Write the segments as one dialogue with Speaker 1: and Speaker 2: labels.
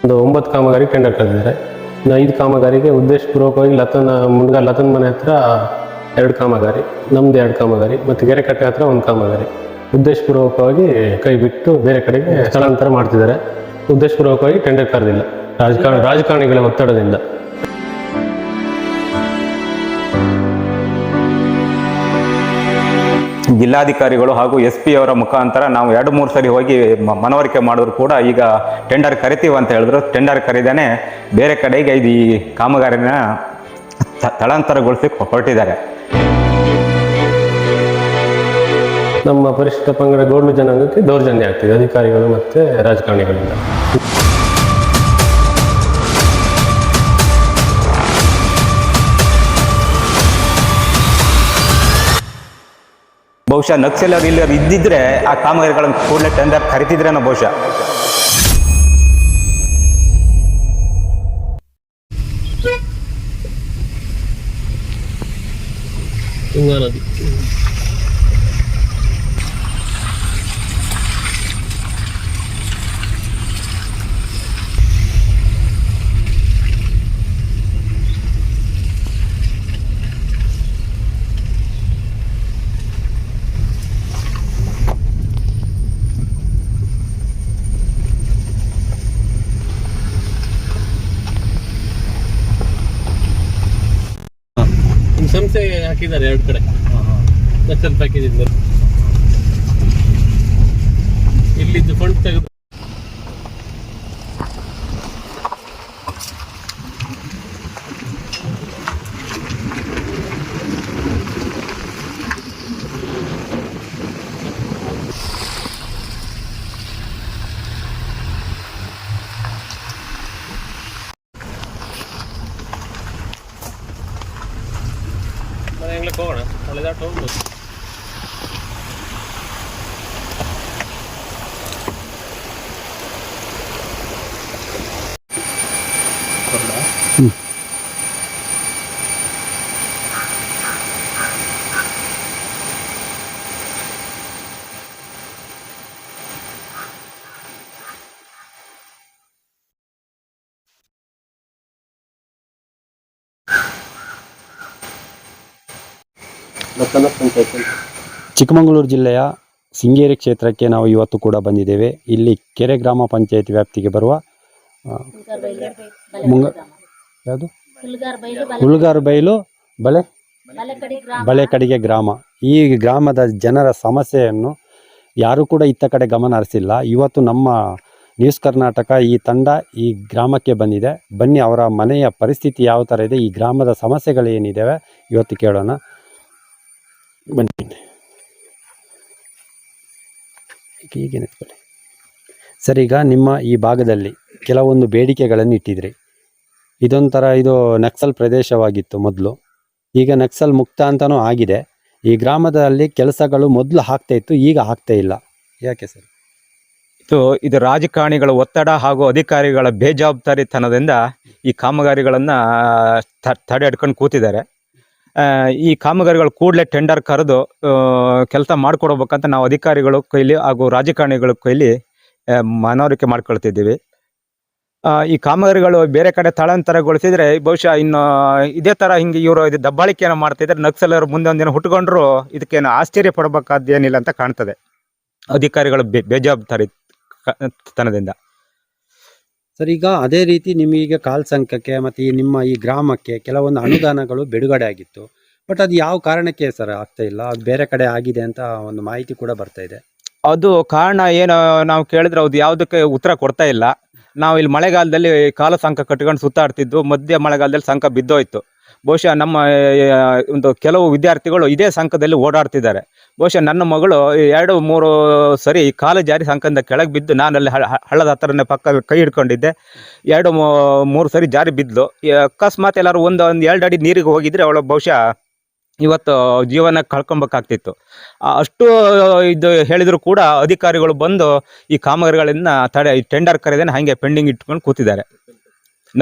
Speaker 1: ಒಂದು 9 ಕಾಮಗಾರಿ ಟೆಂಡರ್ ಕರೆದಿದ್ದಾರೆ. ಇನ್ನು 5 ಕಾಮಗಾರಿಗೆ ಉದ್ದೇಶಪೂರ್ವಕವಾಗಿ ಲತನ್ ಮನೆ ಹತ್ರ 2 ಕಾಮಗಾರಿ, ನಮ್ದು 2 ಕಾಮಗಾರಿ ಮತ್ತು ಗೆರೆಕಟ್ಟೆ ಹತ್ರ 1 ಕಾಮಗಾರಿ ಉದ್ದೇಶಪೂರ್ವಕವಾಗಿ ಕೈ ಬಿಟ್ಟು ಬೇರೆ ಕಡೆಗೆ ಸ್ಥಳಾಂತರ ಮಾಡ್ತಿದ್ದಾರೆ. ಉದ್ದೇಶಪೂರ್ವಕವಾಗಿ ಟೆಂಡರ್ ಕರೆದಿಲ್ಲ, ರಾಜಕಾರಣಿಗಳ ಒತ್ತಡದಿಂದ.
Speaker 2: ಜಿಲ್ಲಾಧಿಕಾರಿಗಳು ಹಾಗೂ SP ಅವರ ಮುಖಾಂತರ ನಾವು 2-3 ಸರಿ ಹೋಗಿ ಮನವರಿಕೆ ಮಾಡಿದ್ರು ಕೂಡ ಈಗ ಟೆಂಡರ್ ಕರಿತೀವಿ ಅಂತ ಹೇಳಿದ್ರು. ಟೆಂಡರ್ ಕರೀದೇನೆ ಬೇರೆ ಕಡೆಗೆ ಈ ಕಾಮಗಾರಿನ ಸ್ಥಳಾಂತರಗೊಳಿಸಿ ಹೊರಟಿದ್ದಾರೆ.
Speaker 1: ನಮ್ಮ ಪರಿಶಿಷ್ಟ ಪಂಗಡ ಗೋಂಡು ಜನಾಂಗಕ್ಕೆ ದೌರ್ಜನ್ಯ ಆಗ್ತಿದೆ ಅಧಿಕಾರಿಗಳು ಮತ್ತು ರಾಜಕಾರಣಿಗಳಿಂದ.
Speaker 2: ಬಹುಶಃ ನಕ್ಸಲರು ಇಲ್ಲಿ ಇದ್ದಿದ್ರೆ ಆ ಕಾಮಗಾರಿಗಳನ್ನು ಕೂಡಲೇ ಟೆಂಡರ್ ಕರಿತಿದ್ರೇನೋ ಬಹುಶಃ.
Speaker 1: ತುಂಗಾ ನದಿ ಸಂಸ್ಥೆ ಹಾಕಿದ್ದಾರೆ 2 ಕಡೆ ನಕ್ಸಲ್ ಪ್ಯಾಕೇಜ್ ಇಂದ. ಇಲ್ಲಿದ್ದು ಫಂಡ್ ತೆಗೆದು ಹೋಗೋಣ. ಅಲ್ಲಿದಾಟ ಹೋಗ್ಬೋದು.
Speaker 3: ಚಿಕ್ಕಮಗಳೂರು ಜಿಲ್ಲೆಯ ಸಿಂಗೇರಿ ಕ್ಷೇತ್ರಕ್ಕೆ ನಾವು ಇವತ್ತು ಕೂಡ ಬಂದಿದ್ದೇವೆ. ಇಲ್ಲಿ ಕೆರೆ ಗ್ರಾಮ ಪಂಚಾಯತ್ ವ್ಯಾಪ್ತಿಗೆ ಬರುವ ಹುಲ್ಗಾರು ಬೈಲು ಬಳೆಕಡಿಗೆ ಗ್ರಾಮ. ಈ ಗ್ರಾಮದ ಜನರ ಸಮಸ್ಯೆಯನ್ನು ಯಾರೂ ಕೂಡ ಇತ್ತ ಕಡೆ ಗಮನ ಹರಿಸಿಲ್ಲ. ಇವತ್ತು ನಮ್ಮ ನ್ಯೂಸ್ ಕರ್ನಾಟಕ ಈ ತಂಡ ಈ ಗ್ರಾಮಕ್ಕೆ ಬಂದಿದೆ. ಬನ್ನಿ, ಅವರ ಮನೆಯ ಪರಿಸ್ಥಿತಿ ಯಾವ ಥರ ಇದೆ, ಈ ಗ್ರಾಮದ ಸಮಸ್ಯೆಗಳೇನಿದ್ದಾವೆ ಇವತ್ತು ಕೇಳೋಣ. ಬನ್ನಿ. ಹೀಗೆ ನಿಂತ್ಕೊಳ್ಳಿ ಸರ್. ಈಗ ನಿಮ್ಮ ಈ ಭಾಗದಲ್ಲಿ ಕೆಲವೊಂದು ಬೇಡಿಕೆಗಳನ್ನು ಇಟ್ಟಿದ್ರಿ. ಇದೊಂಥರ ಇದು ನಕ್ಸಲ್ ಪ್ರದೇಶವಾಗಿತ್ತು ಮೊದಲು, ಈಗ ನಕ್ಸಲ್ ಮುಕ್ತ ಅಂತಲೂ ಆಗಿದೆ. ಈ ಗ್ರಾಮದಲ್ಲಿ ಕೆಲಸಗಳು ಮೊದಲು ಆಗ್ತಾ ಇತ್ತು, ಈಗ ಆಗ್ತಾ ಇಲ್ಲ. ಯಾಕೆ ಸರ್?
Speaker 2: ಇದು ರಾಜಕಾರಣಿಗಳ ಒತ್ತಡ ಹಾಗೂ ಅಧಿಕಾರಿಗಳ ಬೇಜವಾಬ್ದಾರಿತನದಿಂದ ಈ ಕಾಮಗಾರಿಗಳನ್ನು ತಡೆ ಹಿಡ್ಕೊಂಡು ಕೂತಿದ್ದಾರೆ. ಈ ಕಾಮಗಾರಿಗಳು ಕೂಡಲೇ ಟೆಂಡರ್ ಕರೆದು ಕೆಲಸ ಮಾಡಿಕೊಡ್ಬೇಕಂತ ನಾವು ಅಧಿಕಾರಿಗಳು ಕೈಲಿ ಹಾಗೂ ರಾಜಕಾರಣಿಗಳ ಕೈಲಿ ಮನವರಿಕೆ ಮಾಡ್ಕೊಳ್ತಿದ್ದೀವಿ. ಈ ಕಾಮಗಾರಿಗಳು ಬೇರೆ ಕಡೆ ಸ್ಥಳಾಂತರಗೊಳಿಸಿದರೆ ಬಹುಶಃ ಇನ್ನು ಇದೇ ಥರ ಹಿಂಗೆ ಇವರು ಇದು ದಬ್ಬಾಳಿಕೆಯನ್ನು ಮಾಡ್ತಿದ್ದಾರೆ. ನಕ್ಸಲರು ಮುಂದೆ ಒಂದಿನ ಹುಟ್ಟುಕೊಂಡ್ರು ಇದಕ್ಕೇನು ಆಶ್ಚರ್ಯ ಪಡಬೇಕಾದ್ದೇನಿಲ್ಲ ಅಂತ ಕಾಣ್ತದೆ ಅಧಿಕಾರಿಗಳು ಬೇಜವಾಬ್ದಾರಿತನದಿಂದ.
Speaker 3: ಸರ್, ಈಗ ಅದೇ ರೀತಿ ನಿಮಗೆ ಕಾಲ್ ಸಂಖ್ಯಕ್ಕೆ ಮತ್ತು ನಿಮ್ಮ ಈ ಗ್ರಾಮಕ್ಕೆ ಕೆಲವೊಂದು ಅನುದಾನಗಳು ಬಿಡುಗಡೆ ಆಗಿತ್ತು. ಬಟ್ ಅದು ಯಾವ ಕಾರಣಕ್ಕೆ ಸರ್ ಆಗ್ತಾ ಇಲ್ಲ? ಅದು ಬೇರೆ ಕಡೆ ಆಗಿದೆ ಅಂತ ಒಂದು ಮಾಹಿತಿ ಕೂಡ ಬರ್ತಾ ಇದೆ.
Speaker 2: ಅದು ಕಾರಣ ಏನು ನಾವು ಕೇಳಿದ್ರೆ ಅದು ಯಾವುದಕ್ಕೆ ಉತ್ತರ ಕೊಡ್ತಾ ಇಲ್ಲ. ನಾವು ಇಲ್ಲಿ ಮಳೆಗಾಲದಲ್ಲಿ ಕಾಲು ಸಂಕ ಕಟ್ಕೊಂಡು ಸುತ್ತಾಡ್ತಿದ್ದು, ಮಧ್ಯ ಮಳೆಗಾಲದಲ್ಲಿ ಸಂಕ ಬಿದ್ದೋಯ್ತು. ಬಹುಶಃ ನಮ್ಮ ಒಂದು ಕೆಲವು ವಿದ್ಯಾರ್ಥಿಗಳು ಇದೇ ಸಂಕದಲ್ಲಿ ಓಡಾಡ್ತಿದ್ದಾರೆ. ಬಹುಶಃ ನನ್ನ ಮಗಳು 2-3 ಸರಿ ಕಾಲು ಜಾರಿ ಸಂಕದಿಂದ ಕೆಳಗೆ ಬಿದ್ದು, ನಾನು ಅಲ್ಲಿ ಹಳ್ಳದ ಹತ್ರನೇ ಪಕ್ಕ ಕೈ ಹಿಡ್ಕೊಂಡಿದ್ದೆ. 2-3 ಸರಿ ಜಾರಿ ಬಿದ್ದು. ಅಕಸ್ಮಾತ್ ಎಲ್ಲರೂ ಒಂದು 2 ಅಡಿ ನೀರಿಗೆ ಹೋಗಿದ್ರೆ ಅವಳು ಬಹುಶಃ ಇವತ್ತು ಜೀವನ ಕಳ್ಕೊಬೇಕಾಗ್ತಿತ್ತು. ಅಷ್ಟು ಇದು ಹೇಳಿದ್ರು ಕೂಡ ಅಧಿಕಾರಿಗಳು ಬಂದು ಈ ಕಾಮಗಾರಿಗಳಿಂದ ಟೆಂಡರ್ ಕರೆದೇನೆ ಹಾಗೆ ಪೆಂಡಿಂಗ್ ಇಟ್ಕೊಂಡು ಕೂತಿದ್ದಾರೆ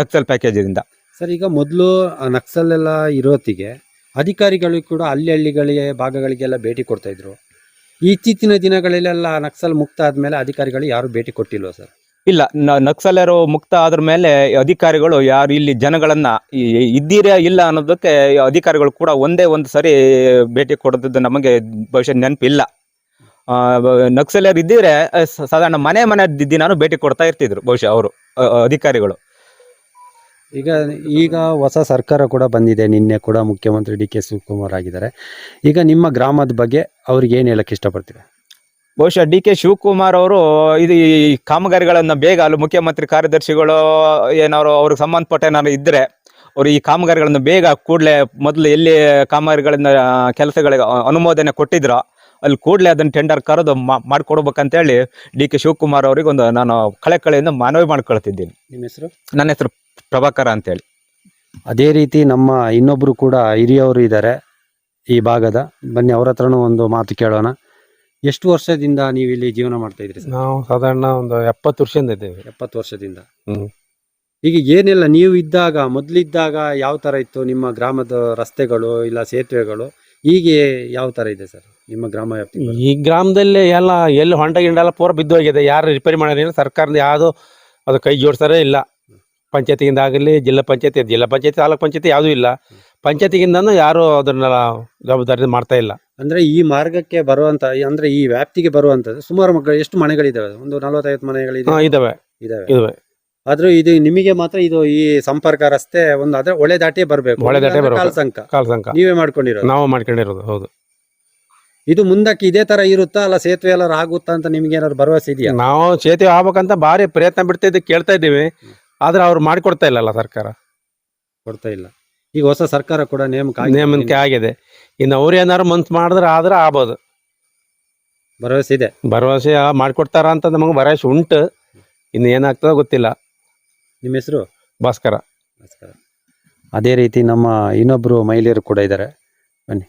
Speaker 2: ನಕ್ಸಲ್ ಪ್ಯಾಕೇಜಿಂದ.
Speaker 3: ಸರ್, ಈಗ ಮೊದಲು ನಕ್ಸಲ್ ಎಲ್ಲ ಇರೋತ್ತಿಗೆ ಅಧಿಕಾರಿಗಳು ಕೂಡ ಹಳ್ಳಿಗಳಿಗೆ ಭಾಗಗಳಿಗೆಲ್ಲ ಭೇಟಿ ಕೊಡ್ತಾ ಇದ್ರು. ಇತ್ತೀಚಿನ ದಿನಗಳಲ್ಲೆಲ್ಲ ನಕ್ಸಲ್ ಮುಕ್ತ ಆದಮೇಲೆ ಅಧಿಕಾರಿಗಳು ಯಾರು ಭೇಟಿ ಕೊಟ್ಟಿಲ್ವ ಸರ್?
Speaker 2: ಇಲ್ಲ, ನಕ್ಸಲರು ಮುಕ್ತ ಆದ್ರ ಮೇಲೆ ಅಧಿಕಾರಿಗಳು ಯಾರು ಇಲ್ಲಿ ಜನಗಳನ್ನ ಇದ್ದೀರಾ ಇಲ್ಲ ಅನ್ನೋದಕ್ಕೆ ಅಧಿಕಾರಿಗಳು ಕೂಡ ಒಂದೇ ಒಂದು ಸರಿ ಭೇಟಿ ಕೊಡೋದು ನಮಗೆ ಬಹುಶಃ ನೆನಪಿಲ್ಲ. ನಕ್ಸಲರು ಇದ್ದಿದ್ರೆ ಸಾಧಾರಣ ಮನೆ ದಿನಾನು ಭೇಟಿ ಕೊಡ್ತಾ ಇರ್ತಿದ್ರು ಬಹುಶಃ ಅವರು ಅಧಿಕಾರಿಗಳು.
Speaker 3: ಈಗ ಹೊಸ ಸರ್ಕಾರ ಕೂಡ ಬಂದಿದೆ, ನಿನ್ನೆ ಕೂಡ ಮುಖ್ಯಮಂತ್ರಿ ಡಿ ಕೆ ಶಿವಕುಮಾರ್ ಆಗಿದ್ದಾರೆ. ಈಗ ನಿಮ್ಮ ಗ್ರಾಮದ ಬಗ್ಗೆ ಅವ್ರಿಗೆ ಏನು ಹೇಳಕ್ಕೆ ಇಷ್ಟಪಡ್ತೀರಾ?
Speaker 2: ಬಹುಶಃ ಡಿ ಕೆ ಶಿವಕುಮಾರ್ ಅವರು ಇದು ಈ ಕಾಮಗಾರಿಗಳನ್ನ ಬೇಗ ಅಲ್ಲಿ ಮುಖ್ಯಮಂತ್ರಿ ಕಾರ್ಯದರ್ಶಿಗಳು ಏನಾದ್ರು ಅವ್ರಿಗೆ ಸಂಬಂಧಪಟ್ಟ ಏನಾದ್ರು ಇದ್ರೆ ಅವರು ಈ ಕಾಮಗಾರಿಗಳನ್ನು ಬೇಗ ಕೂಡಲೇ ಮೊದಲು ಎಲ್ಲಿ ಕಾಮಗಾರಿಗಳನ್ನ ಕೆಲಸಗಳಿಗೆ ಅನುಮೋದನೆ ಕೊಟ್ಟಿದ್ರೋ ಅಲ್ಲಿ ಕೂಡಲೇ ಅದನ್ನ ಟೆಂಡರ್ ಕರೆದು ಮಾಡಿಕೊಡ್ಬೇಕಂತೇಳಿ ಡಿ ಕೆ ಶಿವಕುಮಾರ್ ಅವರಿಗೆ ಒಂದು ನಾನು ಕಳೆಯಿಂದ ಮನವಿ ಮಾಡ್ಕೊಳ್ತಿದ್ದೀನಿ.
Speaker 3: ನಿಮ್ಮ ಹೆಸರು?
Speaker 2: ನನ್ನ ಹೆಸರು ಪ್ರಭಾಕರ ಅಂತೇಳಿ.
Speaker 3: ಅದೇ ರೀತಿ ನಮ್ಮ ಇನ್ನೊಬ್ರು ಕೂಡ ಹಿರಿಯವರು ಇದ್ದಾರೆ ಈ ಭಾಗದ, ಬನ್ನಿ ಅವ್ರ ಹತ್ರನೂ ಒಂದು ಮಾತು ಕೇಳೋಣ. ಎಷ್ಟು ವರ್ಷದಿಂದ ನೀವು ಇಲ್ಲಿ ಜೀವನ ಮಾಡ್ತಾ ಇದ್ರಿ ಸರ್?
Speaker 4: ನಾವು ಸಾಧಾರಣ ಒಂದು 70 ವರ್ಷದಿಂದ ಇದ್ದೇವೆ.
Speaker 3: 70 ವರ್ಷದಿಂದ.
Speaker 4: ಹ್ಮ್.
Speaker 3: ಈಗ ಏನಿಲ್ಲ, ನೀವು ಇದ್ದಾಗ ಮೊದಲಿದ್ದಾಗ ಯಾವ ಥರ ಇತ್ತು ನಿಮ್ಮ ಗ್ರಾಮದ ರಸ್ತೆಗಳು ಇಲ್ಲ ಸೇತುವೆಗಳು? ಹೀಗೆ ಯಾವ ಥರ ಇದೆ ಸರ್ ನಿಮ್ಮ ಗ್ರಾಮ ವ್ಯಾಪ್ತಿ?
Speaker 4: ಈ ಗ್ರಾಮದಲ್ಲಿ ಎಲ್ಲ ಎಲ್ಲಿ ಹೊಂಡ ಗಿಂಡ ಎಲ್ಲ ಪೂರ ಬಿದ್ದೋಗಿದೆ. ಯಾರು ರಿಪೇರಿ ಮಾಡೋದಿಲ್ಲ, ಸರ್ಕಾರದ ಯಾವುದು ಅದು ಕೈ ಜೋಡಿಸ್ತಾರೇ ಇಲ್ಲ. ಪಂಚಾಯತಿಗಿಂದ ಆಗಲಿ, ಜಿಲ್ಲಾ ಪಂಚಾಯತಿ ತಾಲೂಕ್ ಪಂಚಾಯತಿ ಯಾವುದೂ ಇಲ್ಲ. ಪಂಚಾಯತಿಗಿಂದನೂ ಯಾರು ಅದನ್ನ ಜವಾಬ್ದಾರಿ ಮಾಡ್ತಾ ಇಲ್ಲ.
Speaker 3: ಅಂದ್ರೆ ಈ ಮಾರ್ಗಕ್ಕೆ ಬರುವಂತ, ಅಂದ್ರೆ ಈ ವ್ಯಾಪ್ತಿಗೆ ಬರುವಂತದ್ದು ಸುಮಾರು ಮಕ್ಕಳು ಎಷ್ಟು ಮನೆಗಳಿದಾವೆ? ಒಂದು 40-50 ಮನೆಗಳಿದೆ.
Speaker 4: ಇದಾವೆ.
Speaker 3: ಆದ್ರೂ ಇದು ನಿಮಗೆ ಮಾತ್ರ ಇದು ಈ ಸಂಪರ್ಕ ರಸ್ತೆ ಒಂದು ಅದೇ ಒಳ್ಳೆ ದಾಟಿ ಬರ್ಬೇಕು.
Speaker 4: ಕಾಲ್ ಸಂಕ
Speaker 3: ನೀವೇ ಮಾಡ್ಕೊಂಡಿರೋದು?
Speaker 4: ನಾವು ಮಾಡ್ಕೊಂಡಿರೋದು. ಹೌದು.
Speaker 3: ಇದು ಮುಂದಕ್ಕೆ ಇದೇ ತರ ಇರುತ್ತಾ ಅಲ್ಲ ಸೇತುವೆ ಎಲ್ಲಾರು ಆಗುತ್ತಾ ಅಂತ ನಿಮ್ಗೆ ಏನಾದ್ರು ಭರವಸೆ ಇದೆಯಾ?
Speaker 4: ನಾವು ಸೇತುವೆ ಆಗ್ಬೇಕಂತ ಭಾರಿ ಪ್ರಯತ್ನ ಬಿಡ್ತಾ ಇದ್ದೀವಿ, ಕೇಳ್ತಾ ಇದ್ದೀವಿ. ಆದ್ರೆ ಅವ್ರು ಮಾಡಿಕೊಡ್ತಾ ಇಲ್ಲಲ್ಲ, ಸರ್ಕಾರ
Speaker 3: ಕೊಡ್ತಾ ಇಲ್ಲ. ಈಗ ಹೊಸ ಸರ್ಕಾರ ಕೂಡ
Speaker 4: ನೇಮಕ ಆಗಿದೆ. ಇನ್ನು ಅವ್ರು ಏನಾರು ಮನ್ಸು ಮಾಡಿದ್ರೆ ಆದ್ರೆ ಆಗ್ಬೋದು.
Speaker 3: ಭರವಸೆ ಇದೆ?
Speaker 4: ಭರವಸೆ ಮಾಡ್ಕೊಡ್ತಾರ ಅಂತ ನಮಗೆ ಭರವಸೆ ಉಂಟು. ಇನ್ನು ಏನಾಗ್ತದೋ ಗೊತ್ತಿಲ್ಲ.
Speaker 3: ನಿಮ್ಮ ಹೆಸರು?
Speaker 4: ಭಾಸ್ಕರ.
Speaker 3: ಅದೇ ರೀತಿ ನಮ್ಮ ಇನ್ನೊಬ್ರು ಮಹಿಳೆಯರು ಕೂಡ ಇದ್ದಾರೆ, ಬನ್ನಿ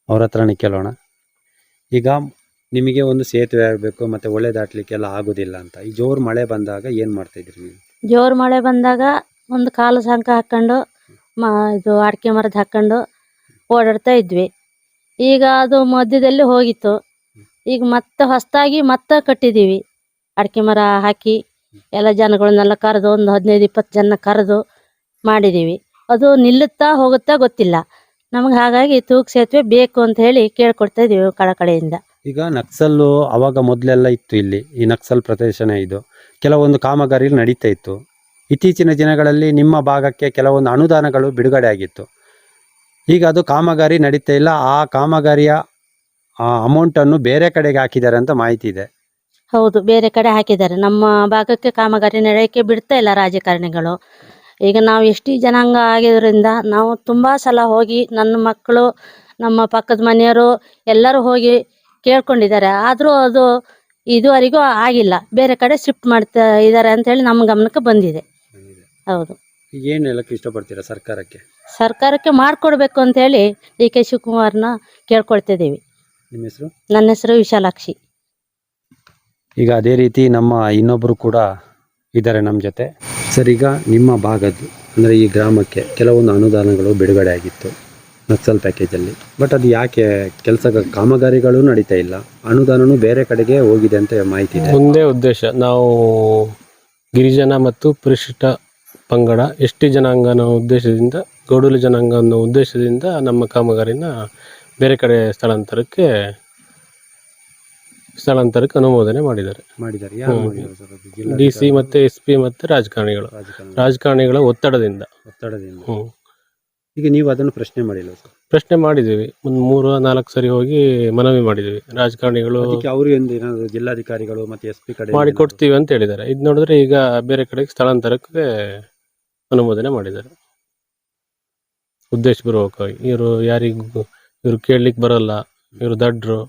Speaker 3: ಅವ್ರ ಹತ್ರನೇ ಕೇಳೋಣ. ಈಗ ನಿಮಗೆ ಒಂದು ಸೇತುವೆ ಆಗಬೇಕು ಮತ್ತೆ ಒಳ್ಳೆ ದಾಟ್ಲಿಕ್ಕೆಲ್ಲ ಆಗೋದಿಲ್ಲ ಅಂತ ಈ ಜೋರು ಮಳೆ ಬಂದಾಗ ಏನು ಮಾಡ್ತಾ ಇದ್ರಿ ನೀವು?
Speaker 5: ಜೋರು ಮಳೆ ಬಂದಾಗ ಒಂದು ಕಾಲು ಸಂಕ ಹಾಕ್ಕೊಂಡು ಇದು ಅಡಿಕೆ ಮರದ ಹಾಕ್ಕೊಂಡು ಓಡಾಡ್ತಾ ಇದ್ವಿ. ಈಗ ಅದು ಮಧ್ಯದಲ್ಲಿ ಹೋಗಿತ್ತು. ಈಗ ಮತ್ತೆ ಹೊಸದಾಗಿ ಮತ್ತೆ ಕಟ್ಟಿದ್ದೀವಿ. ಅಡಿಕೆ ಮರ ಹಾಕಿ ಎಲ್ಲ ಜನಗಳನ್ನೆಲ್ಲ ಕರೆದು ಒಂದು 15-20 ಜನ ಕರೆದು ಮಾಡಿದ್ದೀವಿ. ಅದು ನಿಲ್ಲುತ್ತಾ ಹೋಗುತ್ತಾ ಗೊತ್ತಿಲ್ಲ ನಮಗೆ. ಹಾಗಾಗಿ ತೂಗು ಸೇತುವೆ ಬೇಕು ಅಂತ ಹೇಳಿ ಕೇಳ್ಕೊಡ್ತಾ ಇದ್ದೀವಿ ಕಡೆಯಿಂದ.
Speaker 3: ಈಗ ನಕ್ಸಲ್ಲು ಅವಾಗ ಮೊದಲೆಲ್ಲ ಇತ್ತು ಇಲ್ಲಿ, ಈ ನಕ್ಸಲ್ ಪ್ರದೇಶನೇ ಇದು. ಕೆಲವೊಂದು ಕಾಮಗಾರಿ ನಡೀತಾ ಇತ್ತು. ಇತ್ತೀಚಿನ ದಿನಗಳಲ್ಲಿ ನಿಮ್ಮ ಭಾಗಕ್ಕೆ ಕೆಲವೊಂದು ಅನುದಾನಗಳು ಬಿಡುಗಡೆ ಆಗಿತ್ತು. ಈಗ ಅದು ಕಾಮಗಾರಿ ನಡೀತಾ ಇಲ್ಲ. ಆ ಕಾಮಗಾರಿಯ ಅಮೌಂಟನ್ನು ಬೇರೆ ಕಡೆಗೆ ಹಾಕಿದ್ದಾರೆ ಅಂತ ಮಾಹಿತಿ ಇದೆ.
Speaker 5: ಹೌದು, ಬೇರೆ ಕಡೆ ಹಾಕಿದ್ದಾರೆ. ನಮ್ಮ ಭಾಗಕ್ಕೆ ಕಾಮಗಾರಿ ನಡೆಯೋಕ್ಕೆ ಬಿಡ್ತಾ ಇಲ್ಲ ರಾಜಕಾರಣಿಗಳು. ಈಗ ನಾವು ಎಷ್ಟೇ ಜನಾಂಗ ಆಗಿರೋದ್ರಿಂದ ನಾವು ತುಂಬ ಸಲ ಹೋಗಿ, ನನ್ನ ಮಕ್ಕಳು, ನಮ್ಮ ಪಕ್ಕದ ಮನೆಯವರು ಎಲ್ಲರೂ ಹೋಗಿ ಕೇಳ್ಕೊಂಡಿದ್ದಾರೆ. ಆದರೂ ಅದು ಇದುವರೆಗೂ ಆಗಿಲ್ಲ. ಬೇರೆ ಕಡೆ ಶಿಫ್ಟ್ ಮಾಡ್ತಾ ಇದ್ದಾರೆ ಅಂತೇಳಿ ನಮ್ಮ ಗಮನಕ್ಕೆ ಬಂದಿದೆ. ಹೌದು.
Speaker 3: ಏನು ಹೇಳಕ್ಕೆ ಇಷ್ಟಪಡ್ತೀರಾ ಸರ್ಕಾರಕ್ಕೆ?
Speaker 5: ಸರ್ಕಾರಕ್ಕೆ ಮಾಡಿಕೊಡ್ಬೇಕು ಅಂತೇಳಿ ಡಿ ಕೆ ಶಿವಕುಮಾರ್ನ ಕೇಳ್ಕೊಳ್ತಿದ್ದೀವಿ.
Speaker 3: ನಿಮ್ಮ ಹೆಸರು?
Speaker 5: ನನ್ನ ಹೆಸರು ವಿಶಾಲಾಕ್ಷಿ.
Speaker 3: ಈಗ ಅದೇ ರೀತಿ ನಮ್ಮ ಇನ್ನೊಬ್ಬರು ಕೂಡ ಇದ್ದಾರೆ ನಮ್ಮ ಜೊತೆ. ಸರ್, ಈಗ ನಿಮ್ಮ ಭಾಗದ್ದು ಅಂದರೆ ಈ ಗ್ರಾಮಕ್ಕೆ ಕೆಲವೊಂದು ಅನುದಾನಗಳು ಬಿಡುಗಡೆ ಆಗಿತ್ತು ನಕ್ಸಲ್ ಪ್ಯಾಕೇಜಲ್ಲಿ. ಬಟ್ ಅದು ಯಾಕೆ ಕೆಲಸ ಕಾಮಗಾರಿಗಳು ನಡೀತಾ ಇಲ್ಲ, ಅನುದಾನನೂ ಬೇರೆ ಕಡೆಗೆ ಹೋಗಿದೆ ಅಂತ ಮಾಹಿತಿ ಇದೆ.
Speaker 1: ಒಂದೇ ಉದ್ದೇಶ, ನಾವು ಗಿರಿಜನ ಮತ್ತು ಪರಿಶಿಷ್ಟ ಪಂಗಡ ಎಸ್ಟಿ ಜನಾಂಗನ ಉದ್ದೇಶದಿಂದ, ಗೌಡಲಿ ಜನಾಂಗ ಅನ್ನೋ ಉದ್ದೇಶದಿಂದ ನಮ್ಮ ಕಾಮಗಾರಿನ ಬೇರೆ ಕಡೆ ಸ್ಥಳಾಂತರಕ್ಕೆ ಅನುಮೋದನೆ ಮಾಡಿದ್ದಾರೆ. DC ಮತ್ತೆ SP ಮತ್ತೆ ರಾಜಕಾರಣಿಗಳ ಒತ್ತಡದಿಂದ.
Speaker 3: ಈಗ ನೀವು ಅದನ್ನು ಪ್ರಶ್ನೆ ಮಾಡಿಲ್ಲ ಸರ್?
Speaker 1: ಪ್ರಶ್ನೆ ಮಾಡಿದ್ದೀವಿ, ಒಂದು 3-4 ಸರಿ ಹೋಗಿ ಮನವಿ ಮಾಡಿದ್ದೀವಿ. ರಾಜಕಾರಣಿಗಳು
Speaker 3: ಅವರು ಏನಾದ್ರು ಜಿಲ್ಲಾಧಿಕಾರಿಗಳು ಮತ್ತೆ SP ಕಡೆ
Speaker 1: ಮಾಡಿ ಕೊಡ್ತೀವಿ ಅಂತ ಹೇಳಿದ್ದಾರೆ. ಇದು ನೋಡಿದ್ರೆ ಈಗ ಬೇರೆ ಕಡೆಗೆ ಸ್ಥಳಾಂತರಕ್ಕೆ ಅನುಮೋದನೆ ಮಾಡಿದ್ದಾರೆ ಉದ್ದೇಶಪೂರ್ವಕವಾಗಿ. ಇವರು ಕೇಳಲಿಕ್ಕೆ ಬರಲ್ಲ, ಇವರು ದಡ್ರು,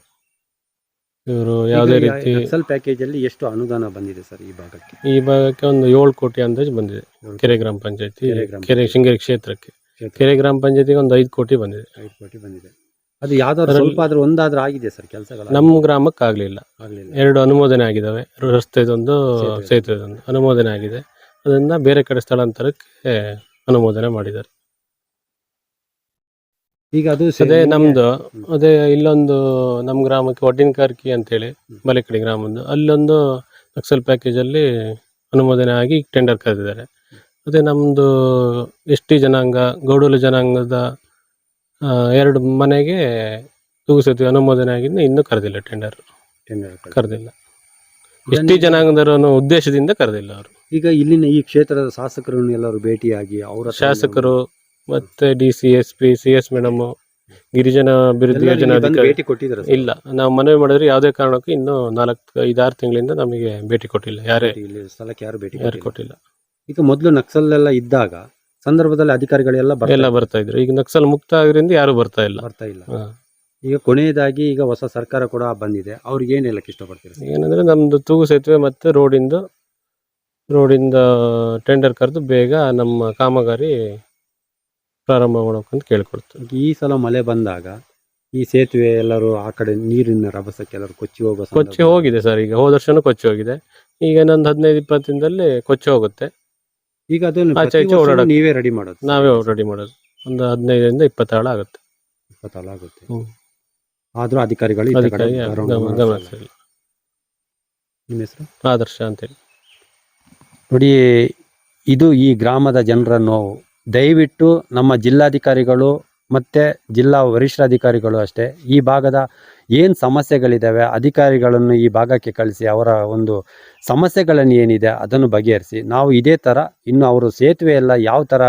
Speaker 1: ಇವರು ಯಾವುದೇ ರೀತಿ.
Speaker 3: ನಕ್ಸಲ್ ಪ್ಯಾಕೇಜ್ ಅಲ್ಲಿ ಎಷ್ಟು ಅನುದಾನ ಬಂದಿದೆ ಸರ್ ಈ ಭಾಗಕ್ಕೆ?
Speaker 1: ಈ ಭಾಗಕ್ಕೆ ಒಂದು 7 ಕೋಟಿ ಅಂದಾಜು ಬಂದಿದೆ. ಕೆರೆ ಗ್ರಾಮ ಪಂಚಾಯತಿ, ಕೆರೆ ಶೃಂಗೇರಿ ಕ್ಷೇತ್ರಕ್ಕೆ, ಕೆರೆ ಗ್ರಾಮ ಪಂಚಾಯತಿಗೆ ಒಂದು 5 ಕೋಟಿ ಬಂದಿದೆ.
Speaker 3: 5 ಕೋಟಿ ಬಂದಿದೆ. ಅದು ಯಾವ್ದಾದ್ರು ಸ್ವಲ್ಪ ಆದ್ರೂ ಒಂದಾದ್ರೂ ಆಗಿದೆ ಸರ್ ಕೆಲಸಗಳು?
Speaker 1: ನಮ್ಮ ಗ್ರಾಮಕ್ಕೆ ಆಗಲಿಲ್ಲ. 2 ಅನುಮೋದನೆ ಆಗಿದ್ದಾವೆ, ರಸ್ತೆದೊಂದು ಸೇತುವೆದೊಂದು ಅನುಮೋದನೆ ಆಗಿದೆ. ಅದನ್ನ ಬೇರೆ ಕಡೆ ಸ್ಥಳಾಂತರಕ್ಕೆ ಅನುಮೋದನೆ ಮಾಡಿದ್ದಾರೆ.
Speaker 3: ಈಗ ಅದು
Speaker 1: ಅದೇ ನಮ್ದು, ಅದೇ ಇಲ್ಲೊಂದು ನಮ್ಮ ಗ್ರಾಮಕ್ಕೆ ಒಡ್ಡಿನಕಾರ್ಕಿ ಅಂತೇಳಿ ಬಲೆಕಡಿ ಗ್ರಾಮದ್ದು, ಅಲ್ಲೊಂದು ನಕ್ಸಲ್ ಪ್ಯಾಕೇಜಲ್ಲಿ ಅನುಮೋದನೆ ಆಗಿ ಟೆಂಡರ್ ಕರೆದಿದ್ದಾರೆ. ಮತ್ತು ನಮ್ಮದು ST ಜನಾಂಗ, ಗೌಡಲು ಜನಾಂಗದ 2 ಮನೆಗೆ ತೂಗು ಸೇತುವೆ ಅನುಮೋದನೆ ಆಗಿದ್ದು ಇನ್ನೂ ಕರೆದಿಲ್ಲ ಟೆಂಡರ್ ಕರೆದಿಲ್ಲ. ST ಜನಾಂಗದವರ ಉದ್ದೇಶದಿಂದ ಕರೆದಿಲ್ಲ ಅವರು.
Speaker 3: ಈಗ ಇಲ್ಲಿನ ಈ ಕ್ಷೇತ್ರದ ಶಾಸಕರನ್ನು ಎಲ್ಲರೂ ಭೇಟಿಯಾಗಿ ಅವರ
Speaker 1: ಶಾಸಕರು ಮತ್ತು DC, SP, CS ಮೇಡಮ್, ಗಿರಿಜನ ಅಭಿವೃದ್ಧಿ ಯೋಜನಾ
Speaker 3: ಭೇಟಿ ಕೊಟ್ಟಿದ್ದಾರೆ
Speaker 1: ಇಲ್ಲ. ನಾವು ಮನವಿ ಮಾಡಿದ್ರೆ ಯಾವುದೇ ಕಾರಣಕ್ಕೂ ಇನ್ನೂ 4-5-6 ತಿಂಗಳಿಂದ ನಮಗೆ ಭೇಟಿ ಕೊಟ್ಟಿಲ್ಲ.
Speaker 3: ಇಲ್ಲಿ ಸ್ಥಳಕ್ಕೆ ಯಾರು ಭೇಟಿ
Speaker 1: ಯಾರು ಕೊಟ್ಟಿಲ್ಲ.
Speaker 3: ಈಗ ಮೊದಲು ನಕ್ಸಲ್ ಎಲ್ಲ ಇದ್ದಾಗ ಸಂದರ್ಭದಲ್ಲಿ ಅಧಿಕಾರಿಗಳೆಲ್ಲ
Speaker 1: ಎಲ್ಲ ಬರ್ತಾ ಇದ್ರು. ಈಗ ನಕ್ಸಲ್ ಮುಕ್ತ ಆಗಿರಿಂದ ಯಾರು ಬರ್ತಾ ಇಲ್ಲ.
Speaker 3: ಹಾ. ಈಗ ಕೊನೆಯದಾಗಿ ಈಗ ಹೊಸ ಸರ್ಕಾರ ಕೂಡ ಬಂದಿದೆ, ಅವ್ರಿಗೆ ಏನ್ ಹೇಳಕ್ ಇಷ್ಟಪಡ್ತೀರಿ?
Speaker 1: ಏನಂದ್ರೆ ನಮ್ದು ತೂಗು ಸೇತುವೆ ಮತ್ತು ರೋಡಿಂದ ಟೆಂಡರ್ ಕರೆದು ಬೇಗ ನಮ್ಮ ಕಾಮಗಾರಿ ಪ್ರಾರಂಭ ಮಾಡೋಕಂತ ಕೇಳ್ಕೊಡ್ತೀವಿ.
Speaker 3: ಈಗ ಈ ಸಲ ಮಳೆ ಬಂದಾಗ ಈ ಸೇತುವೆ ಎಲ್ಲರೂ ಆ ಕಡೆ ನೀರಿನ ರಭಸಕ್ಕೆ ಎಲ್ಲರೂ
Speaker 1: ಕೊಚ್ಚಿ ಹೋಗಿದೆ ಸರ್. ಈಗ ಹೋದ ವರ್ಷನೂ ಕೊಚ್ಚಿ ಹೋಗಿದೆ. ಈಗ ಇನ್ನೊಂದು 15-20 ದಿನದಲ್ಲಿ ಕೊಚ್ಚಿ ಹೋಗುತ್ತೆ.
Speaker 3: ಈಗ ಅದನ್ನು
Speaker 1: ಆಚೆ ಈಚೆ ಓಡಾಡೋದು
Speaker 3: ನೀವೇ ರೆಡಿ ಮಾಡೋದು?
Speaker 1: ನಾವೇ ರೆಡಿ ಮಾಡೋದು. ಒಂದು 15-20 ಆಳ ಆಗುತ್ತೆ.
Speaker 3: 20 ಆಳ ಆಗುತ್ತೆ. ಆದ್ರೂ ಅಧಿಕಾರಿಗಳು ಈ ಕಡೆ
Speaker 1: ಗಮನಿಸಿಲ್ಲ.
Speaker 3: ನಿಮ್ಮ ಹೆಸರು?
Speaker 1: ಆದರ್ಶ ಅಂತೇಳಿ.
Speaker 3: ನೋಡಿ, ಇದು ಈ ಗ್ರಾಮದ ಜನರ ನೋವು. ದಯವಿಟ್ಟು ನಮ್ಮ ಜಿಲ್ಲಾಧಿಕಾರಿಗಳು ಮತ್ತು ಜಿಲ್ಲಾ ವರಿಷ್ಠಾಧಿಕಾರಿಗಳು ಅಷ್ಟೇ ಈ ಭಾಗದ ಏನು ಸಮಸ್ಯೆಗಳಿದ್ದಾವೆ ಅಧಿಕಾರಿಗಳನ್ನು ಈ ಭಾಗಕ್ಕೆ ಕಳಿಸಿ ಅವರ ಒಂದು ಸಮಸ್ಯೆಗಳನ್ನು ಏನಿದೆ ಅದನ್ನು ಬಗೆಹರಿಸಿ. ನಾವು ಇದೇ ಥರ ಇನ್ನು ಅವರು ಸೇತುವೆ ಎಲ್ಲ ಯಾವ ಥರ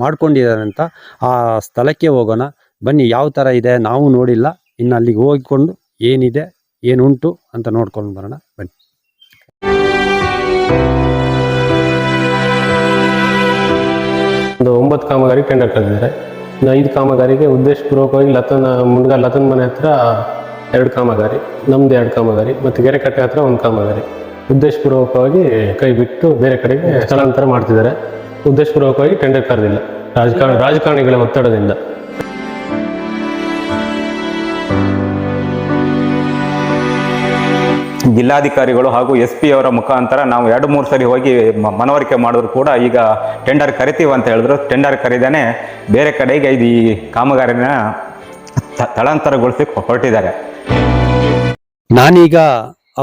Speaker 3: ಮಾಡ್ಕೊಂಡಿದ್ದಾರೆ ಅಂತ ಆ ಸ್ಥಳಕ್ಕೆ ಹೋಗೋಣ ಬನ್ನಿ. ಯಾವ ಥರ ಇದೆ ನಾವು ನೋಡಿಲ್ಲ, ಇನ್ನು ಅಲ್ಲಿಗೆ ಹೋಗಿಕೊಂಡು ಏನಿದೆ ಏನುಂಟು ಅಂತ ನೋಡ್ಕೊಂಡು ಬರೋಣ ಬನ್ನಿ.
Speaker 1: ಒಂದು 9 ಕಾಮಗಾರಿ ಟೆಂಡರ್ ಕರೆದಿದ್ದಾರೆ. 5 ಕಾಮಗಾರಿಗೆ ಉದ್ದೇಶಪೂರ್ವಕವಾಗಿ ಲತನ್ ಮನೆ ಹತ್ರ 2 ಕಾಮಗಾರಿ, ನಮ್ದು 2 ಕಾಮಗಾರಿ, ಮತ್ತು ಗೆರೆಕಟ್ಟೆ ಹತ್ರ 1 ಕಾಮಗಾರಿ ಉದ್ದೇಶಪೂರ್ವಕವಾಗಿ ಕೈ ಬಿಟ್ಟು ಬೇರೆ ಕಡೆಗೆ ಸ್ಥಳಾಂತರ ಮಾಡ್ತಿದ್ದಾರೆ. ಉದ್ದೇಶಪೂರ್ವಕವಾಗಿ ಟೆಂಡರ್ ಕರೆದಿಲ್ಲ, ರಾಜಕಾರಣಿಗಳ ಒತ್ತಡದಿಂದ.
Speaker 2: ಜಿಲ್ಲಾಧಿಕಾರಿಗಳು ಹಾಗೂ SP ಅವರ ಮುಖಾಂತರ ನಾವು 2-3 ಸರಿ ಹೋಗಿ ಮನವರಿಕೆ ಮಾಡಿದ್ರು ಕೂಡ ಈಗ ಟೆಂಡರ್ ಕರಿತೀವಿ ಅಂತ ಹೇಳಿದ್ರು. ಟೆಂಡರ್ ಕರೀದೇನೆ ಬೇರೆ ಕಡೆಗೆ ಈ ಕಾಮಗಾರಿನ ಸ್ಥಳಾಂತರಗೊಳಿಸಿ ಹೊರಟಿದ್ದಾರೆ.
Speaker 3: ನಾನೀಗ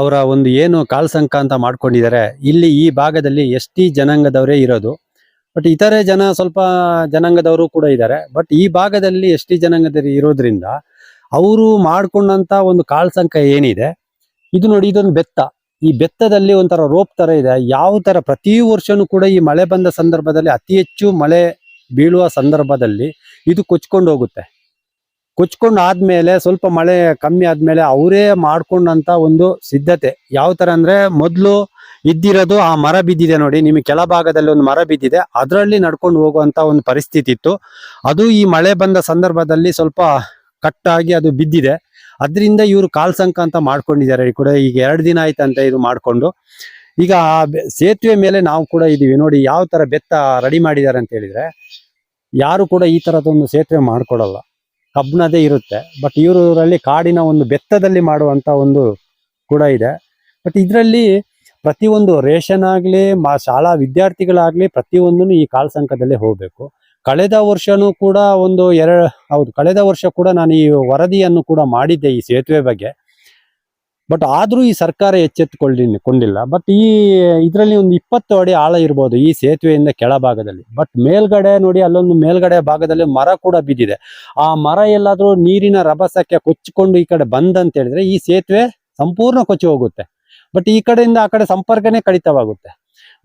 Speaker 3: ಅವರ ಒಂದು ಏನು ಕಾಲ್ಸಂಕ ಅಂತ ಮಾಡ್ಕೊಂಡಿದ್ದಾರೆ, ಇಲ್ಲಿ ಈ ಭಾಗದಲ್ಲಿ ST ಜನಾಂಗದವರೇ ಇರೋದು. ಬಟ್ ಇತರೆ ಸ್ವಲ್ಪ ಜನಾಂಗದವರು ಕೂಡ ಇದ್ದಾರೆ. ಬಟ್ ಈ ಭಾಗದಲ್ಲಿ ST ಜನಾಂಗದವರು ಇರೋದ್ರಿಂದ ಅವರು ಮಾಡ್ಕೊಂಡಂತ ಒಂದು ಕಾಲ್ಸಂಕ ಏನಿದೆ, ಇದು ನೋಡಿ, ಇದೊಂದು ಬೆತ್ತ. ಈ ಬೆತ್ತದಲ್ಲಿ ಒಂಥರ ರೋಪ್ ತರ ಇದೆ. ಯಾವ ತರ ಪ್ರತಿ ವರ್ಷನೂ ಕೂಡ ಈ ಮಳೆ ಬಂದ ಸಂದರ್ಭದಲ್ಲಿ ಅತಿ ಹೆಚ್ಚು ಮಳೆ ಬೀಳುವ ಸಂದರ್ಭದಲ್ಲಿ ಇದು ಕೊಚ್ಕೊಂಡು ಹೋಗುತ್ತೆ. ಕೊಚ್ಕೊಂಡು ಆದ್ಮೇಲೆ ಸ್ವಲ್ಪ ಮಳೆ ಕಮ್ಮಿ ಆದ್ಮೇಲೆ ಅವರೇ ಮಾಡ್ಕೊಂಡಂತ ಒಂದು ಸಿದ್ಧತೆ ಯಾವ ತರ ಅಂದ್ರೆ, ಮೊದಲು ಇದ್ದಿರೋದು ಆ ಮರ ಬಿದ್ದಿದೆ ನೋಡಿ, ನಿಮಗೆ ಕೆಳಭಾಗದಲ್ಲಿ ಒಂದು ಮರ ಬಿದ್ದಿದೆ, ಅದರಲ್ಲಿ ನಡ್ಕೊಂಡು ಹೋಗುವಂತ ಒಂದು ಪರಿಸ್ಥಿತಿ ಇತ್ತು. ಅದು ಈ ಮಳೆ ಬಂದ ಸಂದರ್ಭದಲ್ಲಿ ಸ್ವಲ್ಪ ಕಟ್ಟಾಗಿ ಅದು ಬಿದ್ದಿದೆ. ಅದರಿಂದ ಇವರು ಕಾಲ್ಸಂಕ ಅಂತ ಮಾಡ್ಕೊಂಡಿದ್ದಾರೆ. ಕೂಡ ಈಗ 2 ದಿನ ಆಯ್ತಂತ ಇದು ಮಾಡ್ಕೊಂಡು. ಈಗ ಆ ಸೇತುವೆ ಮೇಲೆ ನಾವು ಕೂಡ ಇದೀವಿ ನೋಡಿ, ಯಾವ ತರ ಬೆತ್ತ ರೆಡಿ ಮಾಡಿದ್ದಾರೆ ಅಂತ ಹೇಳಿದ್ರೆ, ಯಾರು ಕೂಡ ಈ ತರದೊಂದು ಸೇತುವೆ ಮಾಡ್ಕೊಡಲ್ಲ, ಕಬ್ಬಿಣದೇ ಇರುತ್ತೆ. ಬಟ್ ಇವರಲ್ಲಿ ಕಾಡಿನ ಒಂದು ಬೆತ್ತದಲ್ಲಿ ಮಾಡುವಂತ ಒಂದು ಕೂಡ ಇದೆ. ಬಟ್ ಇದರಲ್ಲಿ ಪ್ರತಿಯೊಂದು ರೇಷನ್ ಆಗ್ಲಿ, ಶಾಲಾ ವಿದ್ಯಾರ್ಥಿಗಳಾಗ್ಲಿ ಪ್ರತಿಯೊಂದನ್ನು ಈ ಕಾಲ್ಸಂಕದಲ್ಲೇ ಹೋಗ್ಬೇಕು. ಕಳೆದ ವರ್ಷನೂ ಕೂಡ ಕಳೆದ ವರ್ಷ ಕೂಡ ನಾನು ಈ ವರದಿಯನ್ನು ಕೂಡ ಮಾಡಿದ್ದೆ ಈ ಸೇತುವೆ ಬಗ್ಗೆ. ಬಟ್ ಆದ್ರೂ ಈ ಸರ್ಕಾರ ಕೊಂಡಿಲ್ಲ. ಬಟ್ ಈ ಇದರಲ್ಲಿ ಒಂದು 20 ಅಡಿ ಆಳ ಇರ್ಬೋದು ಈ ಸೇತುವೆಯಿಂದ ಕೆಳಭಾಗದಲ್ಲಿ. ಬಟ್ ಮೇಲ್ಗಡೆ ನೋಡಿ, ಅಲ್ಲೊಂದು ಮೇಲ್ಗಡೆ ಭಾಗದಲ್ಲಿ ಮರ ಕೂಡ ಬಿದ್ದಿದೆ. ಆ ಮರ ಎಲ್ಲಾದ್ರೂ ನೀರಿನ ರಭಸಕ್ಕೆ ಕೊಚ್ಚಿಕೊಂಡು ಈ ಕಡೆ ಬಂದಂತ ಹೇಳಿದ್ರೆ ಈ ಸೇತುವೆ ಸಂಪೂರ್ಣ ಕೊಚ್ಚಿ ಹೋಗುತ್ತೆ. ಬಟ್ ಈ ಕಡೆಯಿಂದ ಆ ಕಡೆ ಸಂಪರ್ಕನೇ ಕಡಿತವಾಗುತ್ತೆ.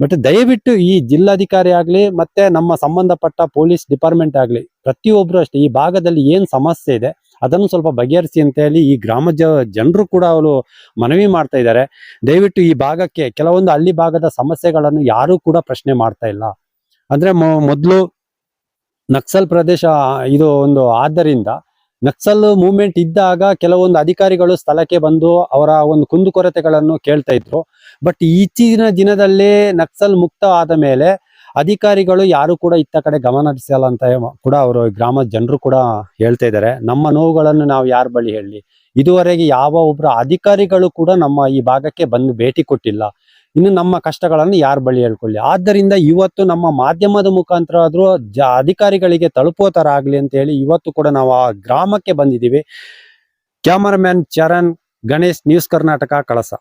Speaker 3: ಬಟ್ ದಯವಿಟ್ಟು ಈ ಜಿಲ್ಲಾಧಿಕಾರಿ ಆಗ್ಲಿ ಮತ್ತೆ ನಮ್ಮ ಸಂಬಂಧಪಟ್ಟ ಪೊಲೀಸ್ ಡಿಪಾರ್ಟ್ಮೆಂಟ್ ಆಗ್ಲಿ ಪ್ರತಿಯೊಬ್ರು ಅಷ್ಟೇ ಈ ಭಾಗದಲ್ಲಿ ಏನ್ ಸಮಸ್ಯೆ ಇದೆ ಅದನ್ನು ಸ್ವಲ್ಪ ಬಗೆಹರಿಸಿ ಅಂತ ಹೇಳಿ ಈ ಗ್ರಾಮದ ಜನರು ಕೂಡ ಅವರು ಮನವಿ ಮಾಡ್ತಾ ಇದ್ದಾರೆ. ದಯವಿಟ್ಟು ಈ ಭಾಗಕ್ಕೆ ಕೆಲವೊಂದು ಹಳ್ಳಿ ಭಾಗದ ಸಮಸ್ಯೆಗಳನ್ನು ಯಾರು ಕೂಡ ಪ್ರಶ್ನೆ ಮಾಡ್ತಾ ಇಲ್ಲ. ಅಂದ್ರೆ ಮೊದಲು ನಕ್ಸಲ್ ಪ್ರದೇಶ ಇದು ಒಂದು ಆದ್ದರಿಂದ ನಕ್ಸಲ್ ಮೂವ್ಮೆಂಟ್ ಇದ್ದಾಗ ಕೆಲವೊಂದು ಅಧಿಕಾರಿಗಳು ಸ್ಥಳಕ್ಕೆ ಬಂದು ಅವರ ಒಂದು ಕುಂದುಕೊರತೆಗಳನ್ನು ಕೇಳ್ತಾ ಇದ್ರು. ಬಟ್ ಈಚಿನ ದಿನದಲ್ಲಿ ನಕ್ಸಲ್ ಮುಕ್ತ ಆದ ಮೇಲೆ ಅಧಿಕಾರಿಗಳು ಯಾರು ಕೂಡ ಇತ್ತ ಕಡೆ ಗಮನ ಹರಿಸಲ್ಲ ಅಂತ ಕೂಡ ಅವರು ಗ್ರಾಮದ ಜನರು ಕೂಡ ಹೇಳ್ತಾ ಇದ್ದಾರೆ. ನಮ್ಮ ನೋವುಗಳನ್ನು ನಾವು ಯಾರ ಬಳಿ ಹೇಳಿ, ಇದುವರೆಗೆ ಯಾವ ಒಬ್ರು ಅಧಿಕಾರಿಗಳು ಕೂಡ ನಮ್ಮ ಈ ಭಾಗಕ್ಕೆ ಬಂದು ಭೇಟಿ ಕೊಟ್ಟಿಲ್ಲ. ಇನ್ನು ನಮ್ಮ ಕಷ್ಟಗಳನ್ನು ಯಾರ ಬಳಿ ಹೇಳ್ಕೊಳ್ಳಿ. ಆದ್ದರಿಂದ ಇವತ್ತು ನಮ್ಮ ಮಾಧ್ಯಮದ ಮುಖಾಂತರ ಆದ್ರೂ ಅಧಿಕಾರಿಗಳಿಗೆ ತಲುಪೋ ತರ ಆಗ್ಲಿ ಅಂತ ಹೇಳಿ ಇವತ್ತು ಕೂಡ ನಾವು ಆ ಗ್ರಾಮಕ್ಕೆ ಬಂದಿದ್ದೀವಿ. ಕ್ಯಾಮರಾಮ್ಯಾನ್ ಚರಣ್, ಗಣೇಶ್, ನ್ಯೂಸ್ ಕರ್ನಾಟಕ, ಕಳಸ.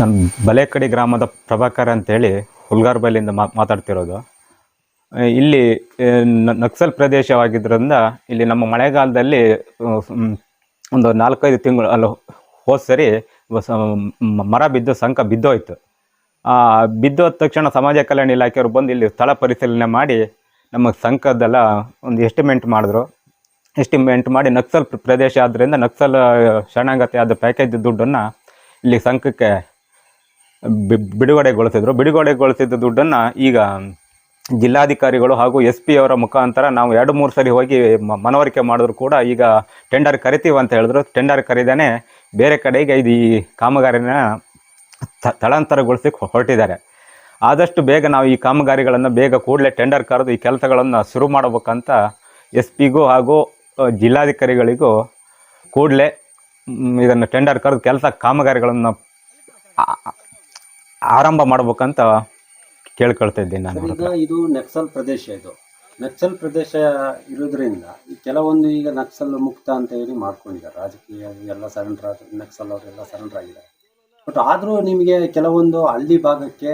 Speaker 2: ನಾನು ಬಲೇಕಡಿ ಗ್ರಾಮದ ಪ್ರಭಾಕರ್ ಅಂತೇಳಿ ಹುಲ್ಗಾರ್ಬೈಲಿಂದ ಮಾತಾಡ್ತಿರೋದು. ಇಲ್ಲಿ ನಕ್ಸಲ್ ಪ್ರದೇಶವಾಗಿದ್ದರಿಂದ ಇಲ್ಲಿ ನಮ್ಮ ಮಳೆಗಾಲದಲ್ಲಿ ಒಂದು 4-5 ತಿಂಗಳು ಅಲ್ಲ ಹೋದ ಸರಿ ಮರ ಬಿದ್ದು ಸಂಕ ಬಿದ್ದೋಯ್ತು. ಬಿದ್ದೋದ ತಕ್ಷಣ ಸಮಾಜ ಕಲ್ಯಾಣ ಇಲಾಖೆಯವರು ಬಂದು ಇಲ್ಲಿ ಸ್ಥಳ ಪರಿಶೀಲನೆ ಮಾಡಿ ನಮ್ಮ ಸಂಕದೆಲ್ಲ ಒಂದು ಎಸ್ಟಿಮೇಟ್ ಮಾಡಿದ್ರು. ಎಸ್ಟಿಮೇಟ್ ಮಾಡಿ ನಕ್ಸಲ್ ಪ್ರದೇಶ ಆದ್ದರಿಂದ ನಕ್ಸಲ್ ಶರಣಾಗತಿ ಆದ ಪ್ಯಾಕೇಜ್ ದುಡ್ಡನ್ನು ಇಲ್ಲಿ ಸಂಕಕ್ಕೆ ಬಿಡುಗಡೆಗೊಳಿಸಿದ ದುಡ್ಡನ್ನು ಈಗ ಜಿಲ್ಲಾಧಿಕಾರಿಗಳು ಹಾಗೂ SP ಅವರ ಮುಖಾಂತರ ನಾವು 2-3 ಸರಿ ಹೋಗಿ ಮನವರಿಕೆ ಮಾಡಿದ್ರು ಕೂಡ ಈಗ ಟೆಂಡರ್ ಕರಿತೀವಿ ಅಂತ ಹೇಳಿದ್ರು. ಟೆಂಡರ್ ಕರೀದೇನೆ ಬೇರೆ ಕಡೆಗೆ ಈ ಕಾಮಗಾರಿನ ಸ್ಥಳಾಂತರಗೊಳಿಸಿ ಹೊರಟಿದ್ದಾರೆ. ಆದಷ್ಟು ಬೇಗ ನಾವು ಈ ಕಾಮಗಾರಿಗಳನ್ನು ಬೇಗ ಕೂಡಲೇ ಟೆಂಡರ್ ಕರೆದು ಈ ಕೆಲಸಗಳನ್ನು ಶುರು ಮಾಡಬೇಕಂತ SP ಹಾಗೂ ಜಿಲ್ಲಾಧಿಕಾರಿಗಳಿಗೂ ಕೂಡಲೇ ಇದನ್ನು ಟೆಂಡರ್ ಕರೆದು ಕಾಮಗಾರಿಗಳನ್ನು ಆರಂಭ ಮಾಡ್ಬೇಕಂತ ಕೇಳ್ಕೊಳ್ತಾ ಇದ್ದೀನಿ ನಾನು.
Speaker 3: ಈಗ ಇದು ನಕ್ಸಲ್ ಪ್ರದೇಶ, ಇದು ನಕ್ಸಲ್ ಪ್ರದೇಶ ಇರೋದ್ರಿಂದ ಈ ಕೆಲವೊಂದು ಈಗ ನಕ್ಸಲ್ ಮುಕ್ತ ಅಂತ ಹೇಳಿ ಮಾಡ್ಕೊಂಡಿದ್ದಾರೆ. ರಾಜಕೀಯ ಎಲ್ಲ ಸರೆಂಡರ್ ನಕ್ಸಲ್ ಅವರೆಲ್ಲ ಸರೆಂಡರ್ ಆಗಿದ್ದಾರೆ. ಬಟ್ ಆದರೂ ನಿಮಗೆ ಕೆಲವೊಂದು ಹಳ್ಳಿ ಭಾಗಕ್ಕೆ